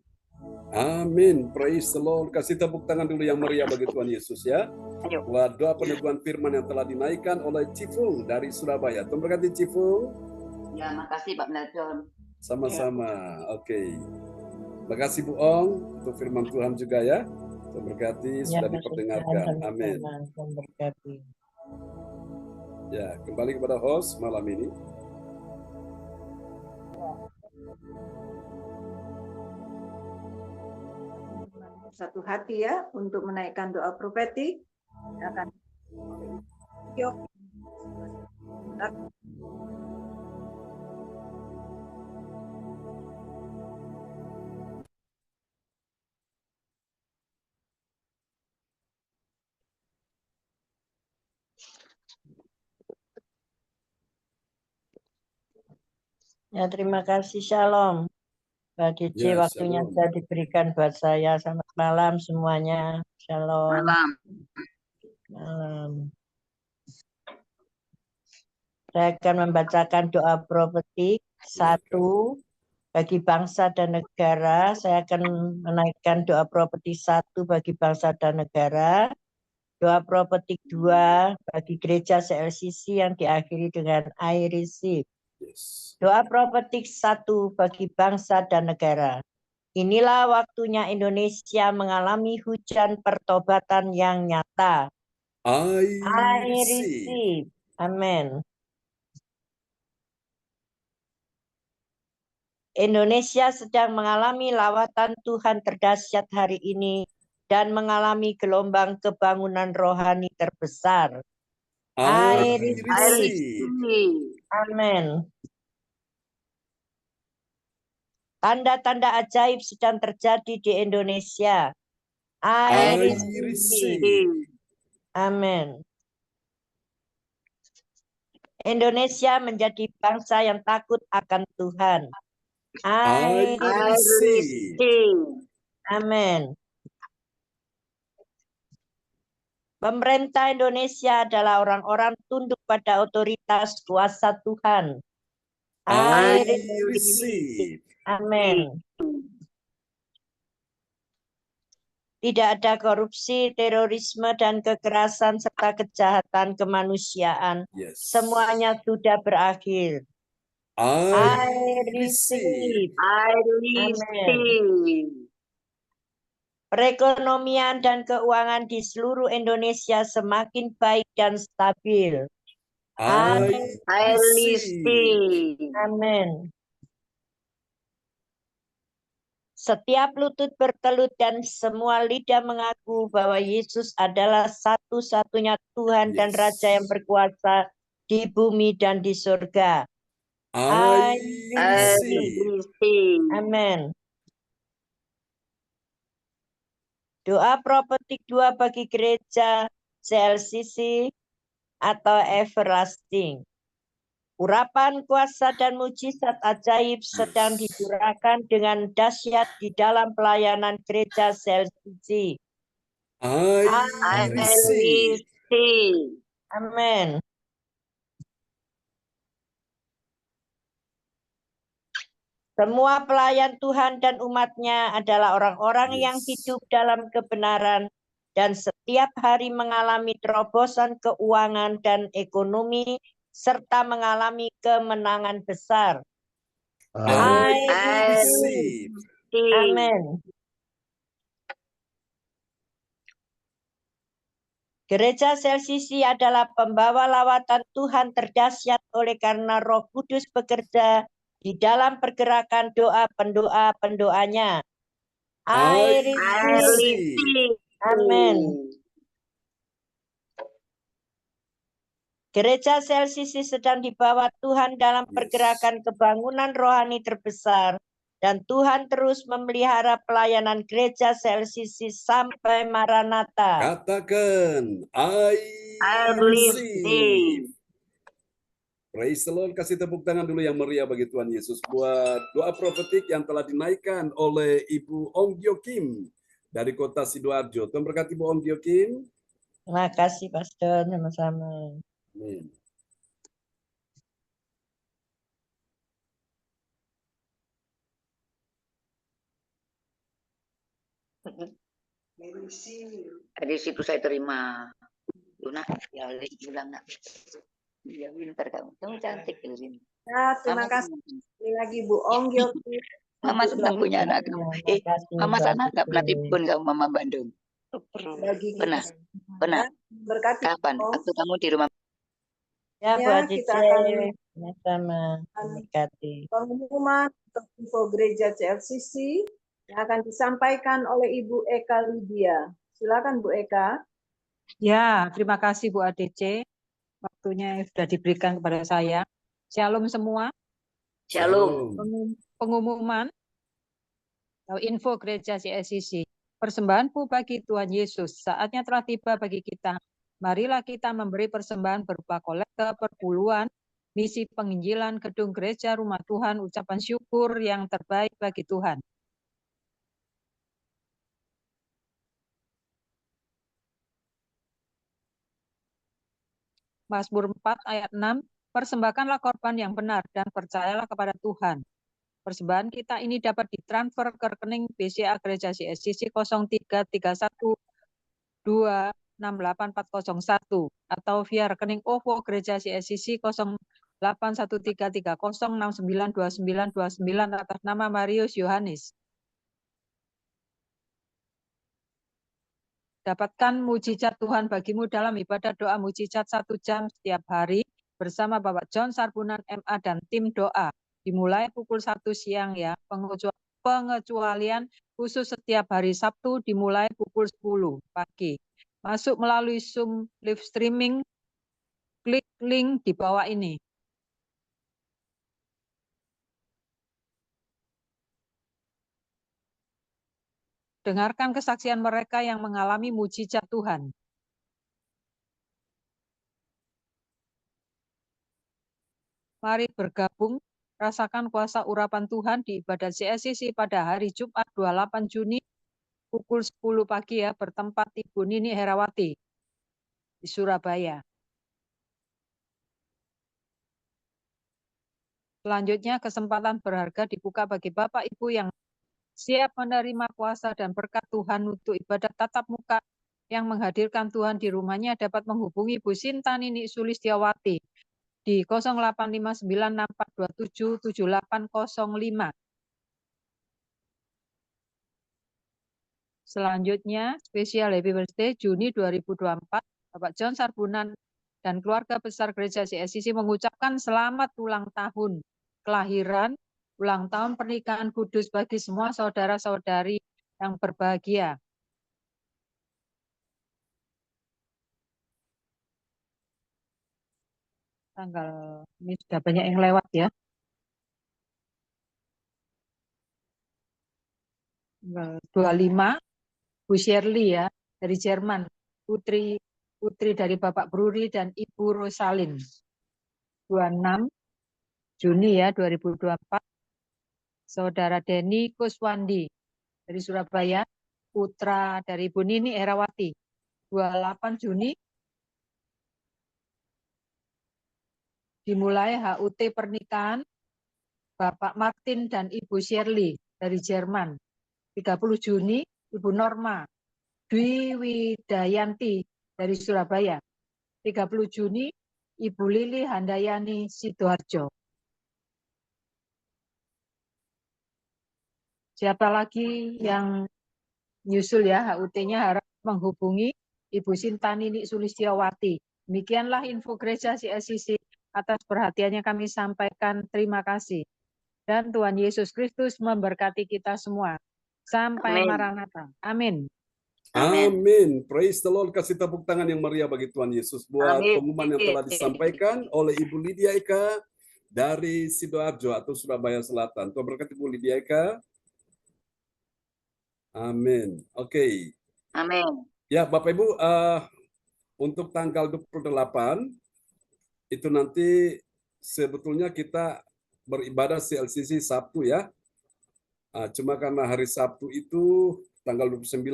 Amin. Praise the Lord. Kasih tepuk tangan dulu yang meriah bagi Tuhan Yesus ya. Buat doa peneguhan firman yang telah dinaikkan oleh Cifung dari Surabaya. Tuhan berkati Cifung. Ya, makasih Pak Nelson. Sama-sama. Oke. Makasih Bu Ong untuk firman Tuhan juga ya. Tuhan berkati, sudah diperdengarkan. Amin. Tuhan berkati. Ya, kembali kepada host malam ini. Satu hati ya untuk menaikkan doa profetik. Akan Ya, terima kasih. Shalom. Mbak Dece, waktunya sudah diberikan buat saya. Selamat malam semuanya. Shalom. Malam. Malam. Saya akan membacakan doa profetik 1 bagi bangsa dan negara. Saya akan menaikkan doa profetik 1 bagi bangsa dan negara. Doa profetik 2 bagi gereja CLCC yang diakhiri dengan I receive. Doa profetik 1 bagi bangsa dan negara. Inilah waktunya Indonesia mengalami hujan pertobatan yang nyata. I receive. Amin. Indonesia sedang mengalami lawatan Tuhan terdahsyat hari ini dan mengalami gelombang kebangunan rohani terbesar. I receive. Amin. Tanda-tanda ajaib sedang terjadi di Indonesia. I receive. Amin. Indonesia menjadi bangsa yang takut akan Tuhan. I receive. Amin. Pemerintah Indonesia adalah orang-orang tunduk pada otoritas kuasa Tuhan. I receive. Amin. Tidak ada korupsi, terorisme, dan kekerasan serta kejahatan kemanusiaan. Semuanya sudah berakhir. I receive. I receive. Perekonomian dan keuangan di seluruh Indonesia semakin baik dan stabil. I receive. Amin. Setiap lutut bertelut dan semua lidah mengaku bahwa Yesus adalah satu-satunya Tuhan dan Raja yang berkuasa di bumi dan di surga. I receive. Amin. Doa profetik 2 bagi gereja CLCC atau everlasting. Urapan kuasa dan mujizat ajaib sedang dicurahkan dengan dahsyat di dalam pelayanan gereja CLCC. I receive. Amin. Semua pelayan Tuhan dan umatnya adalah orang-orang yang hidup dalam kebenaran dan setiap hari mengalami terobosan keuangan dan ekonomi serta mengalami kemenangan besar. I receive. Amin. Gereja CLCC adalah pembawa lawatan Tuhan terdahsyat oleh karena Roh Kudus bekerja di dalam pergerakan doa pendoanya. I receive. Amin. Gereja CLCC sedang dibawa Tuhan dalam pergerakan kebangunan rohani terbesar dan Tuhan terus memelihara pelayanan gereja CLCC sampai Maranatha. Katakan, I receive. Praise the Lord. Kasih tepuk tangan dulu yang meriah bagi Tuhan Yesus buat doa profetik yang telah dinaikkan oleh Ibu Ong Gyo Kim dari kota Sidoarjo. Tuhan berkati Ibu Ong Gyo Kim. Terima kasih Pastor, sama-sama. Amin. Di situ saya terima. Luna, ya bilang nak. Ya pintar kamu. Kamu cantik Lin. Ya, terima kasih sekali lagi Bu Ong Gyo Kim. Mama senang punya anak kamu. Mama sana nggak pernah dipun kamu Mama Bandung. Bagi Pernah. kita. Pernah. Berkati Kapan? Bu Ong. Waktu kamu di rumah. Ya, Bu Ya, Adice, kita akan sama berkati. pengumuman untuk info gereja CLCC yang akan disampaikan oleh Ibu Eka Lydia. Silakan Bu Eka. Ya, terima kasih Bu ADC. Waktunya yang sudah diberikan kepada saya. Shalom semua. Shalom. Pengumuman atau info gereja CLCC. Persembahanku bagi Tuhan Yesus. Saatnya telah tiba bagi kita. Marilah kita memberi persembahan berupa kolekte perpuluhan, misi penginjilan, gedung gereja, rumah Tuhan, ucapan syukur yang terbaik bagi Tuhan. Mazmur 4 ayat 6, persembahkanlah korban yang benar dan percayalah kepada Tuhan. Persembahan kita ini dapat ditransfer ke rekening BCA Gereja CLCC 0331268401 atau via rekening OVO Gereja CLCC 081330692929 atas nama Marius Yohanes. Dapatkan mujizat Tuhan bagimu dalam ibadah doa mujizat 1 jam setiap hari bersama Bapak John Sarbunan MA dan tim doa. Dimulai pukul 1 siang ya. Pengecualian khusus setiap hari Sabtu dimulai pukul 10 pagi. Masuk melalui Zoom live streaming, klik link di bawah ini. Dengarkan kesaksian mereka yang mengalami mujizat Tuhan. Mari bergabung, rasakan kuasa urapan Tuhan di ibadat CLCC pada hari Jumat 28 Juni pukul 10 pagi ya, bertempat Ibu Nini Herawati di Surabaya. Selanjutnya, kesempatan berharga dibuka bagi Bapak Ibu yang siap menerima kuasa dan berkat Tuhan untuk ibadat tatap muka yang menghadirkan Tuhan di rumahnya dapat menghubungi Bu Sinta Nini Sulistiawati di 085964277805. Selanjutnya, spesial Happy Birthday Juni 2024, Bapak John Sarbunan dan keluarga besar Gereja CLCC mengucapkan selamat ulang tahun kelahiran, ulang tahun pernikahan kudus bagi semua saudara-saudari yang berbahagia. Tanggal ini sudah banyak yang lewat ya. Tanggal 25 Bu Shirley ya dari Jerman, putri dari Bapak Bruri dan Ibu Rosalin. 26 Juni ya 2024. Saudara Denny Kuswandi dari Surabaya, putra dari Ibu Nini Erawati. 28 Juni dimulai HUT pernikahan Bapak Martin dan Ibu Shirley dari Jerman. 30 Juni Ibu Norma Dwi Widayanti dari Surabaya. 30 Juni Ibu Lili Handayani Sidoarjo. Siapa lagi yang nyusul ya HUT-nya, harap menghubungi Ibu Sintanini Sulistiawati. Demikianlah info gereja CSCC. Atas perhatiannya kami sampaikan terima kasih. Dan Tuhan Yesus Kristus memberkati kita semua. Sampai Amin. Maranatha. Amin. Amin. Praise the Lord. Kasih tepuk tangan yang meriah bagi Tuhan Yesus buat Amin. pengumuman yang telah disampaikan oleh Ibu Lydia Eka dari Sidoarjo atau Surabaya Selatan. Tuhan berkati Ibu Lydia Eka. Amin. Oke. Amin. Ya, Bapak Ibu, untuk tanggal 28 itu nanti sebetulnya kita beribadah CLCC Sabtu ya. Cuma karena hari Sabtu itu tanggal 29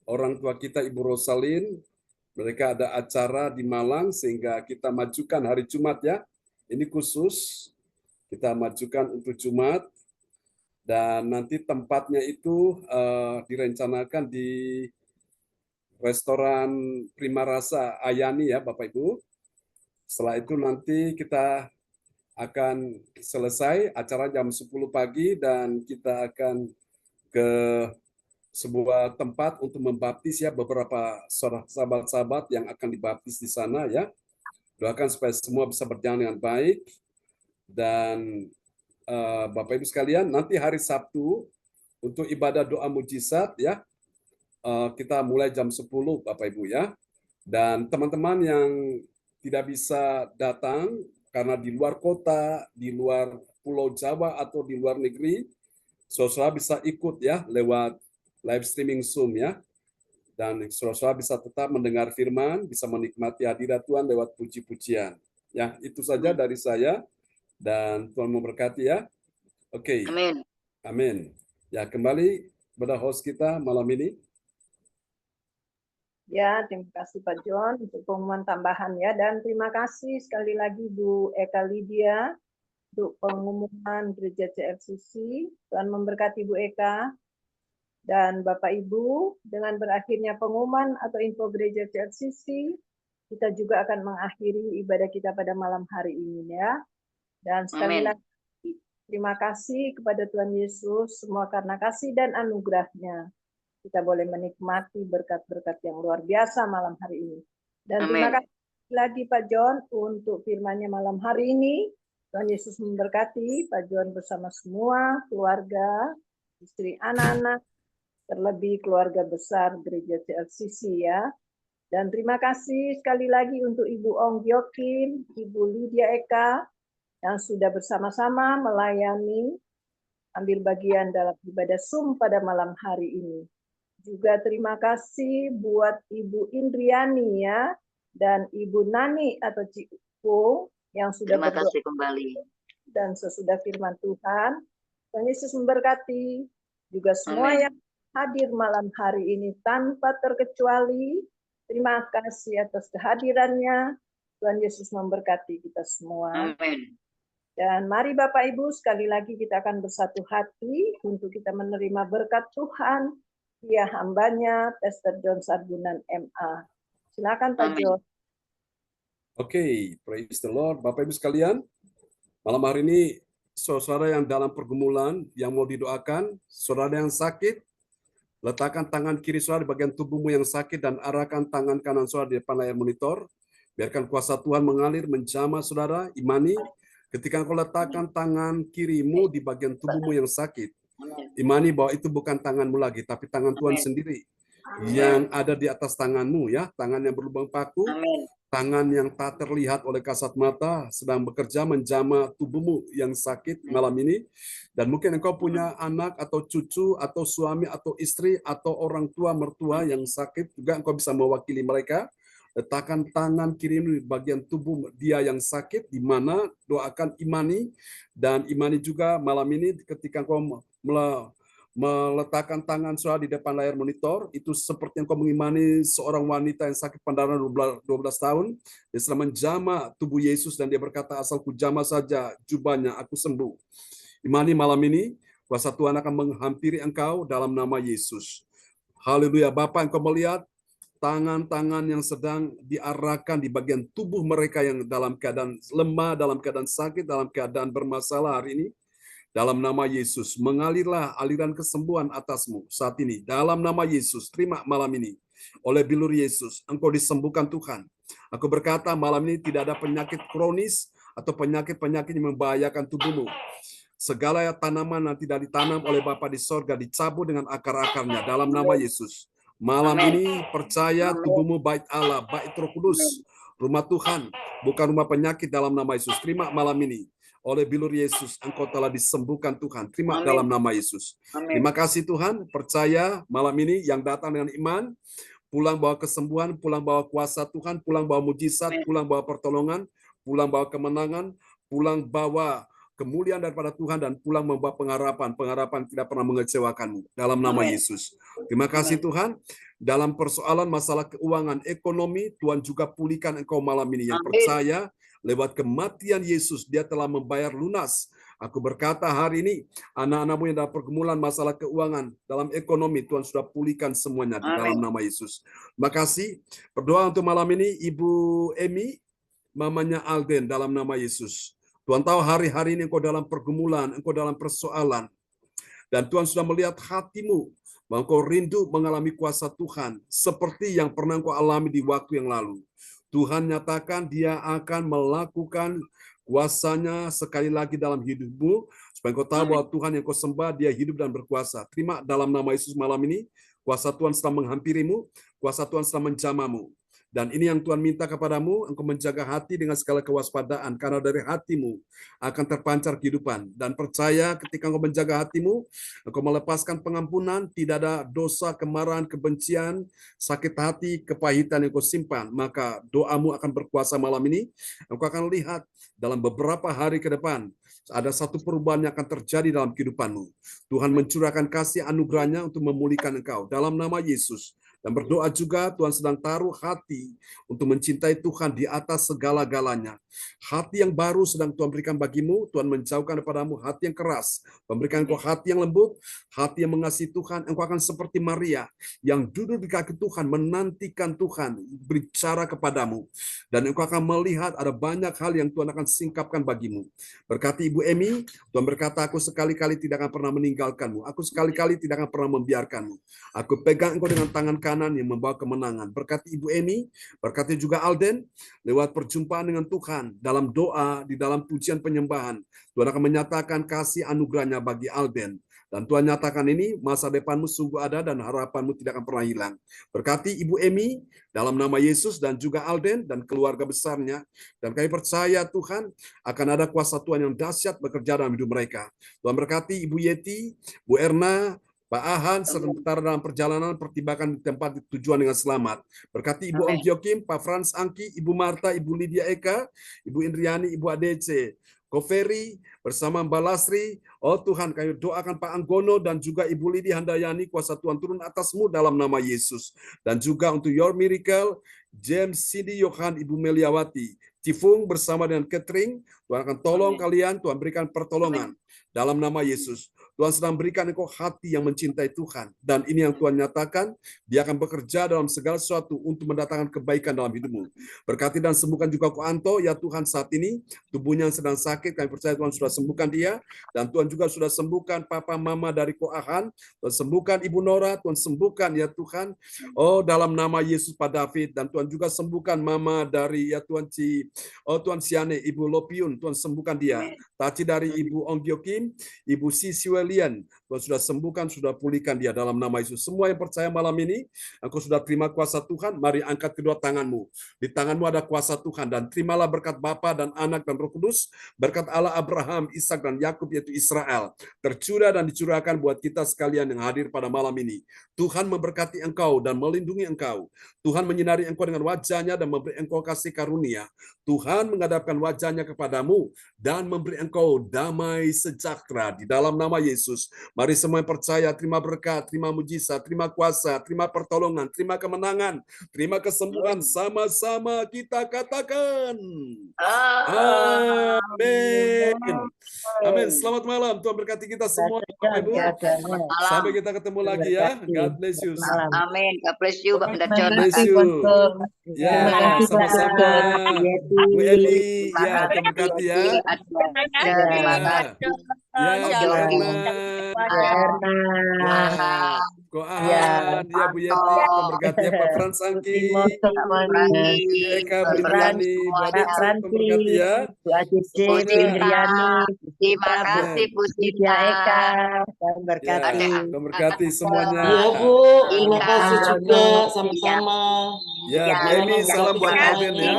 orang tua kita Ibu Rosalin, mereka ada acara di Malang sehingga kita majukan hari Jumat ya. Ini khusus kita majukan untuk Jumat. Dan nanti tempatnya itu direncanakan di restoran Prima Rasa Ayani ya Bapak Ibu. Setelah itu nanti kita akan selesai acara jam 10 pagi dan kita akan ke sebuah tempat untuk membaptis ya beberapa sahabat-sahabat yang akan dibaptis di sana ya. Doakan supaya semua bisa berjalan dengan baik. Dan Bapak Ibu sekalian, nanti hari Sabtu untuk ibadah doa mujizat ya, kita mulai jam 10 Bapak Ibu ya. Dan teman-teman yang tidak bisa datang karena di luar kota, di luar Pulau Jawa atau di luar negeri, saudara bisa ikut ya lewat live streaming Zoom ya. Dan saudara bisa tetap mendengar firman, bisa menikmati hadirat Tuhan lewat puji-pujian. Ya, itu saja dari saya. Dan Tuhan memberkati ya. Oke. Amin. Amin. Ya, kembali pada host kita malam ini. Ya, terima kasih Pak John untuk pengumuman tambahan ya. Dan terima kasih sekali lagi Bu Eka Lydia untuk pengumuman gereja CFCC. Tuhan memberkati Bu Eka. Dan Bapak Ibu, dengan berakhirnya pengumuman atau info gereja CFCC, kita juga akan mengakhiri ibadah kita pada malam hari ini ya. Dan sekali Amin. lagi, terima kasih kepada Tuhan Yesus, semua karena kasih dan anugerah-Nya. Kita boleh menikmati berkat-berkat yang luar biasa malam hari ini. Dan terima Amin. kasih lagi Pak John untuk firman-Nya malam hari ini. Tuhan Yesus memberkati Pak John bersama semua keluarga, istri, anak-anak, terlebih keluarga besar gereja CLCC ya. Dan terima kasih sekali lagi untuk Ibu Ong Gyokin, Ibu Lydia Eka, yang sudah bersama-sama melayani, ambil bagian dalam ibadah Zoom pada malam hari ini. Juga terima kasih buat Ibu Indriani ya, dan Ibu Nani atau Cikung yang sudah Terima berdoa kasih kembali. dan sesudah firman Tuhan. Tuhan Yesus memberkati juga semua Amin. yang hadir malam hari ini tanpa terkecuali. Terima kasih atas kehadirannya. Tuhan Yesus memberkati kita semua. Amin. Dan mari Bapak Ibu, sekali lagi kita akan bersatu hati untuk kita menerima berkat Tuhan via hambanya, Pastor John Sarbunan MA. Silakan Pak Amin. John. Oke, praise the Lord. Bapak Ibu sekalian, malam hari ini saudara yang dalam pergumulan, yang mau didoakan, saudara yang sakit, letakkan tangan kiri saudara di bagian tubuhmu yang sakit dan arahkan tangan kanan saudara di depan layar monitor. Biarkan kuasa Tuhan mengalir, menjamah saudara, imani. Ketika engkau letakkan tangan kirimu di bagian tubuhmu yang sakit, imani bahwa itu bukan tanganmu lagi, tapi tangan Tuhan sendiri yang ada di atas tanganmu ya, tangan yang berlubang paku. Amin. tangan yang tak terlihat oleh kasat mata sedang bekerja menjamah tubuhmu yang sakit malam ini. Dan mungkin engkau punya anak atau cucu atau suami atau istri atau orang tua mertua yang sakit, juga engkau bisa mewakili mereka. Letakkan tangan kiri di bagian tubuh dia yang sakit, di mana doakan imani, dan imani juga malam ini ketika engkau meletakkan tangan saudara di depan layar monitor, itu seperti engkau mengimani seorang wanita yang sakit pendarahan 12 tahun. Dia sedang menjamah tubuh Yesus dan dia berkata, asal ku jamah saja jubahnya, aku sembuh. Imani malam ini, kuasa Tuhan akan menghampiri engkau dalam nama Yesus. Haleluya. Bapak, engkau melihat tangan-tangan yang sedang diarahkan di bagian tubuh mereka yang dalam keadaan lemah, dalam keadaan sakit, dalam keadaan bermasalah hari ini. Dalam nama Yesus, mengalirlah aliran kesembuhan atasmu saat ini. Dalam nama Yesus, terima malam ini. Oleh bilur Yesus, engkau disembuhkan Tuhan. Aku berkata malam ini tidak ada penyakit kronis atau penyakit-penyakit yang membahayakan tubuhmu. Segala tanaman yang tidak ditanam oleh Bapa di sorga dicabut dengan akar-akarnya dalam nama Yesus. Malam ini percaya tubuhmu bait Allah, bait Roh Kudus, rumah Tuhan, bukan rumah penyakit dalam nama Yesus. Terima malam ini. Oleh bilur Yesus, engkau telah disembuhkan Tuhan. Terima dalam nama Yesus. Terima kasih Tuhan. Percaya malam ini yang datang dengan iman, pulang bawa kesembuhan, pulang bawa kuasa Tuhan, pulang bawa mujizat, pulang bawa pertolongan, pulang bawa kemenangan, pulang bawa kemuliaan daripada Tuhan, dan pulang membawa pengharapan. Pengharapan tidak pernah mengecewakanmu. Dalam nama Yesus. Terima kasih Tuhan. Dalam persoalan masalah keuangan, ekonomi, Tuhan juga pulihkan engkau malam ini. Yang percaya lewat kematian Yesus, dia telah membayar lunas. Aku berkata hari ini, anak-anakmu yang dalam pergumulan masalah keuangan, dalam ekonomi, Tuhan sudah pulihkan semuanya di dalam nama Yesus. Terima kasih. Berdoa untuk malam ini, Ibu Emi, mamanya Alden, dalam nama Yesus. Tuhan tahu hari-hari ini engkau dalam pergumulan, engkau dalam persoalan. Dan Tuhan sudah melihat hatimu, bahwa engkau rindu mengalami kuasa Tuhan, seperti yang pernah engkau alami di waktu yang lalu. Tuhan nyatakan dia akan melakukan kuasanya sekali lagi dalam hidupmu, supaya engkau tahu bahwa Tuhan yang kau sembah, dia hidup dan berkuasa. Terima dalam nama Yesus malam ini, kuasa Tuhan sedang menghampirimu, kuasa Tuhan sedang menjamahmu. Dan ini yang Tuhan minta kepadamu, engkau menjaga hati dengan segala kewaspadaan, karena dari hatimu akan terpancar kehidupan. Dan percaya ketika engkau menjaga hatimu, engkau melepaskan pengampunan, tidak ada dosa, kemarahan, kebencian, sakit hati, kepahitan yang kau simpan, maka doamu akan berkuasa malam ini. Engkau akan lihat dalam beberapa hari ke depan, ada satu perubahan yang akan terjadi dalam kehidupanmu. Tuhan mencurahkan kasih anugerahnya untuk memulihkan engkau. Dalam nama Yesus. Dan berdoa juga Tuhan sedang taruh hati untuk mencintai Tuhan di atas segala-galanya. Hati yang baru sedang Tuhan berikan bagimu. Tuhan menjauhkan kepadamu hati yang keras, memberikan engkau hati yang lembut, hati yang mengasihi Tuhan. Engkau akan seperti Maria yang duduk di kaki Tuhan, menantikan Tuhan berbicara kepadamu. Dan engkau akan melihat ada banyak hal yang Tuhan akan singkapkan bagimu. Berkati Ibu Emi, Tuhan berkata, aku sekali-kali tidak akan pernah meninggalkanmu. Aku sekali-kali tidak akan pernah membiarkanmu. Aku pegang engkau dengan tangan kanan yang membawa kemenangan. Berkati Ibu Emi, berkati juga Alden, lewat perjumpaan dengan Tuhan, dalam doa, di dalam pujian penyembahan, Tuhan akan menyatakan kasih anugerahnya bagi Alden. Dan Tuhan nyatakan ini, masa depanmu sungguh ada dan harapanmu tidak akan pernah hilang. Berkati Ibu Emi, dalam nama Yesus, dan juga Alden dan keluarga besarnya. Dan kami percaya Tuhan, akan ada kuasa Tuhan yang dahsyat bekerja dalam hidup mereka. Tuhan berkati Ibu Yeti, Bu Erna, Pak Ahan, sementara dalam perjalanan pertimbangkan di tempat tujuan dengan selamat. Berkati Ibu Ong Jokim, Pak Frans Angki, Ibu Marta, Ibu Lydia Eka, Ibu Indriani, Ibu ADC, Koferi, bersama Mbak Lasri. Oh Tuhan, kami doakan Pak Anggono dan juga Ibu Lidi Handayani, kuasa Tuhan turun atasmu dalam nama Yesus. Dan juga untuk Your Miracle, James, Cindy, Yohan, Ibu Meliawati, Cifung bersama dengan Catering, Tuhan akan tolong kalian, Tuhan berikan pertolongan dalam nama Yesus. Tuhan sedang berikan engkau hati yang mencintai Tuhan. Dan ini yang Tuhan nyatakan, dia akan bekerja dalam segala sesuatu untuk mendatangkan kebaikan dalam hidupmu. Berkati dan sembuhkan juga Ko Anto, ya Tuhan saat ini, tubuhnya yang sedang sakit, kami percaya Tuhan sudah sembuhkan dia. Dan Tuhan juga sudah sembuhkan Papa Mama dari Ko Ahan, Tuhan sembuhkan Ibu Nora, Tuhan sembuhkan ya Tuhan. Oh dalam nama Yesus Pak David, dan Tuhan juga sembuhkan Mama dari ya Tuhan Tuhan Siane, Ibu Lopiun, Tuhan sembuhkan dia. Taci dari Ibu Ong Gyokim, Ibu Sisi Welian, Engkau sudah sembuhkan, sudah pulihkan dia dalam nama Yesus. Semua yang percaya malam ini, Engkau sudah terima kuasa Tuhan, mari angkat kedua tanganmu. Di tanganmu ada kuasa Tuhan, dan terimalah berkat Bapa dan Anak dan Roh Kudus, berkat Allah Abraham, Ishak dan Yakub yaitu Israel, tercurah dan dicurahkan buat kita sekalian yang hadir pada malam ini. Tuhan memberkati engkau dan melindungi engkau. Tuhan menyinari engkau dengan wajahnya dan memberi engkau kasih karunia. Tuhan menghadapkan wajahnya kepadamu dan memberi engkau damai sejahtera di dalam nama Yesus. Mari semua yang percaya, terima berkat, terima mujizat, terima kuasa, terima pertolongan, terima kemenangan, terima kesembuhan. Sama-sama kita katakan. Amin. Amin. Selamat malam. Tuhan berkati kita semua. Sampai kita ketemu lagi ya. God bless you. Amin. God bless you, Pak Pendeta John. God bless you. Ya, sama-sama. Bu Eli, ya, Tuhan berkati ya. Terima kasih. Ya, Bu Erna. Ko Ahan, ya Bu Yeti, Tuhan berkati ya. Pak Frans Angki, Eka Briliani, Bu Ade, Tuhan berkati ya. Bu Azizi, Bu Indriani, Terima kasih Bu Sita. Eka, Tuhan berkati. Tuhan berkati semuanya. Iya Bu, terima kasih juga sama-sama. Ya, Bu Emi, salam buat Alvin ya.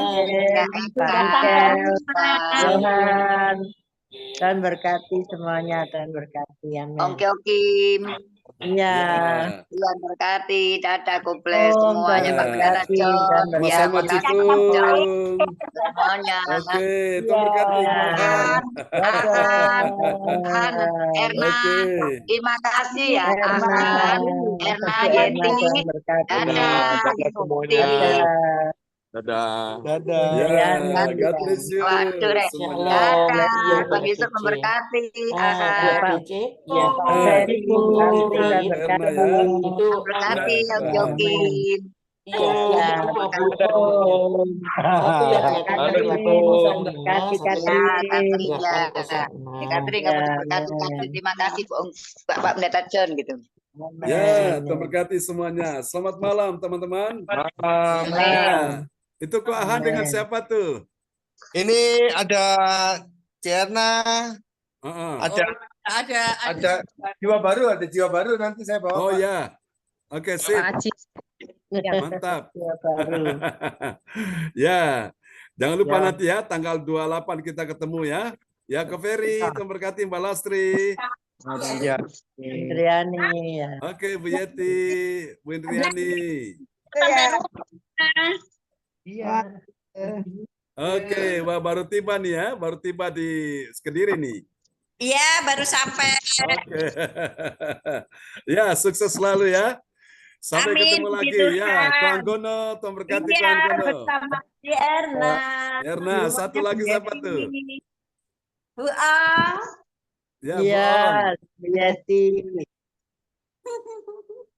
Tuhan, Tuhan berkati semuanya, Tuhan berkati. Amin. Oke. Iya. Tuhan berkati, dadah, kuples semuanya, Pak Pendeta John. Sama-sama Cikung. Semuanya. Oke, Tuhan berkati. Tuhan, Erna, terima kasih ya, Tuhan. Erna, Yeti, dadah. Dadah. Dadah. Ya, God bless you. Waduh, Rek. Semuanya. Dadah. Bang Yusuf memberkati. Berkati, Om Jokin. Terima kasih Pak Pendeta John gitu. Ya, Tuhan berkati semuanya. Selamat malam teman-teman. Nah, itu Ko Ahan dengan siapa tuh? Ini ada Cerna, Ada jiwa baru nanti saya bawa. Oh Pak. ya, oke sip. Mantap. Ya, jangan lupa nanti ya tanggal 28 kita ketemu ya. Ya ke Ferry, Tuhan berkati Mbak Lastri. Indriani ya. Oke Bu Yeti, Bu Indriani. Iya. Oke, wah baru tiba nih ya, baru tiba di Kediri nih. Iya, baru sampai. Oke. Ya, sukses selalu ya. Sampai ketemu lagi ya. Ko Anggono, Tuhan berkati Ko Anggono. Bersama di Erna. Erna, satu lagi siapa tuh? Bu A. Ya, Bu Iya, On. Bu Yeti.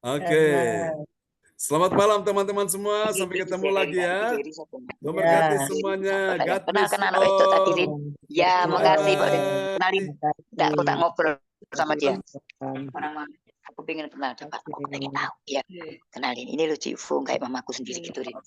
Oke. Selamat malam teman-teman semua. Sampai ketemu lagi ya. Tuhan berkati semuanya. God bless Kenal itu tadi, Rin. Ya, makasih Pak. Bye. Kenalin. Aku tak ngobrol sama dia. Orang aku pengen kenal, Pak. Aku pengen tahu. Ya, kenalin. Ini lucu, kayak mamaku sendiri gitu, Rin.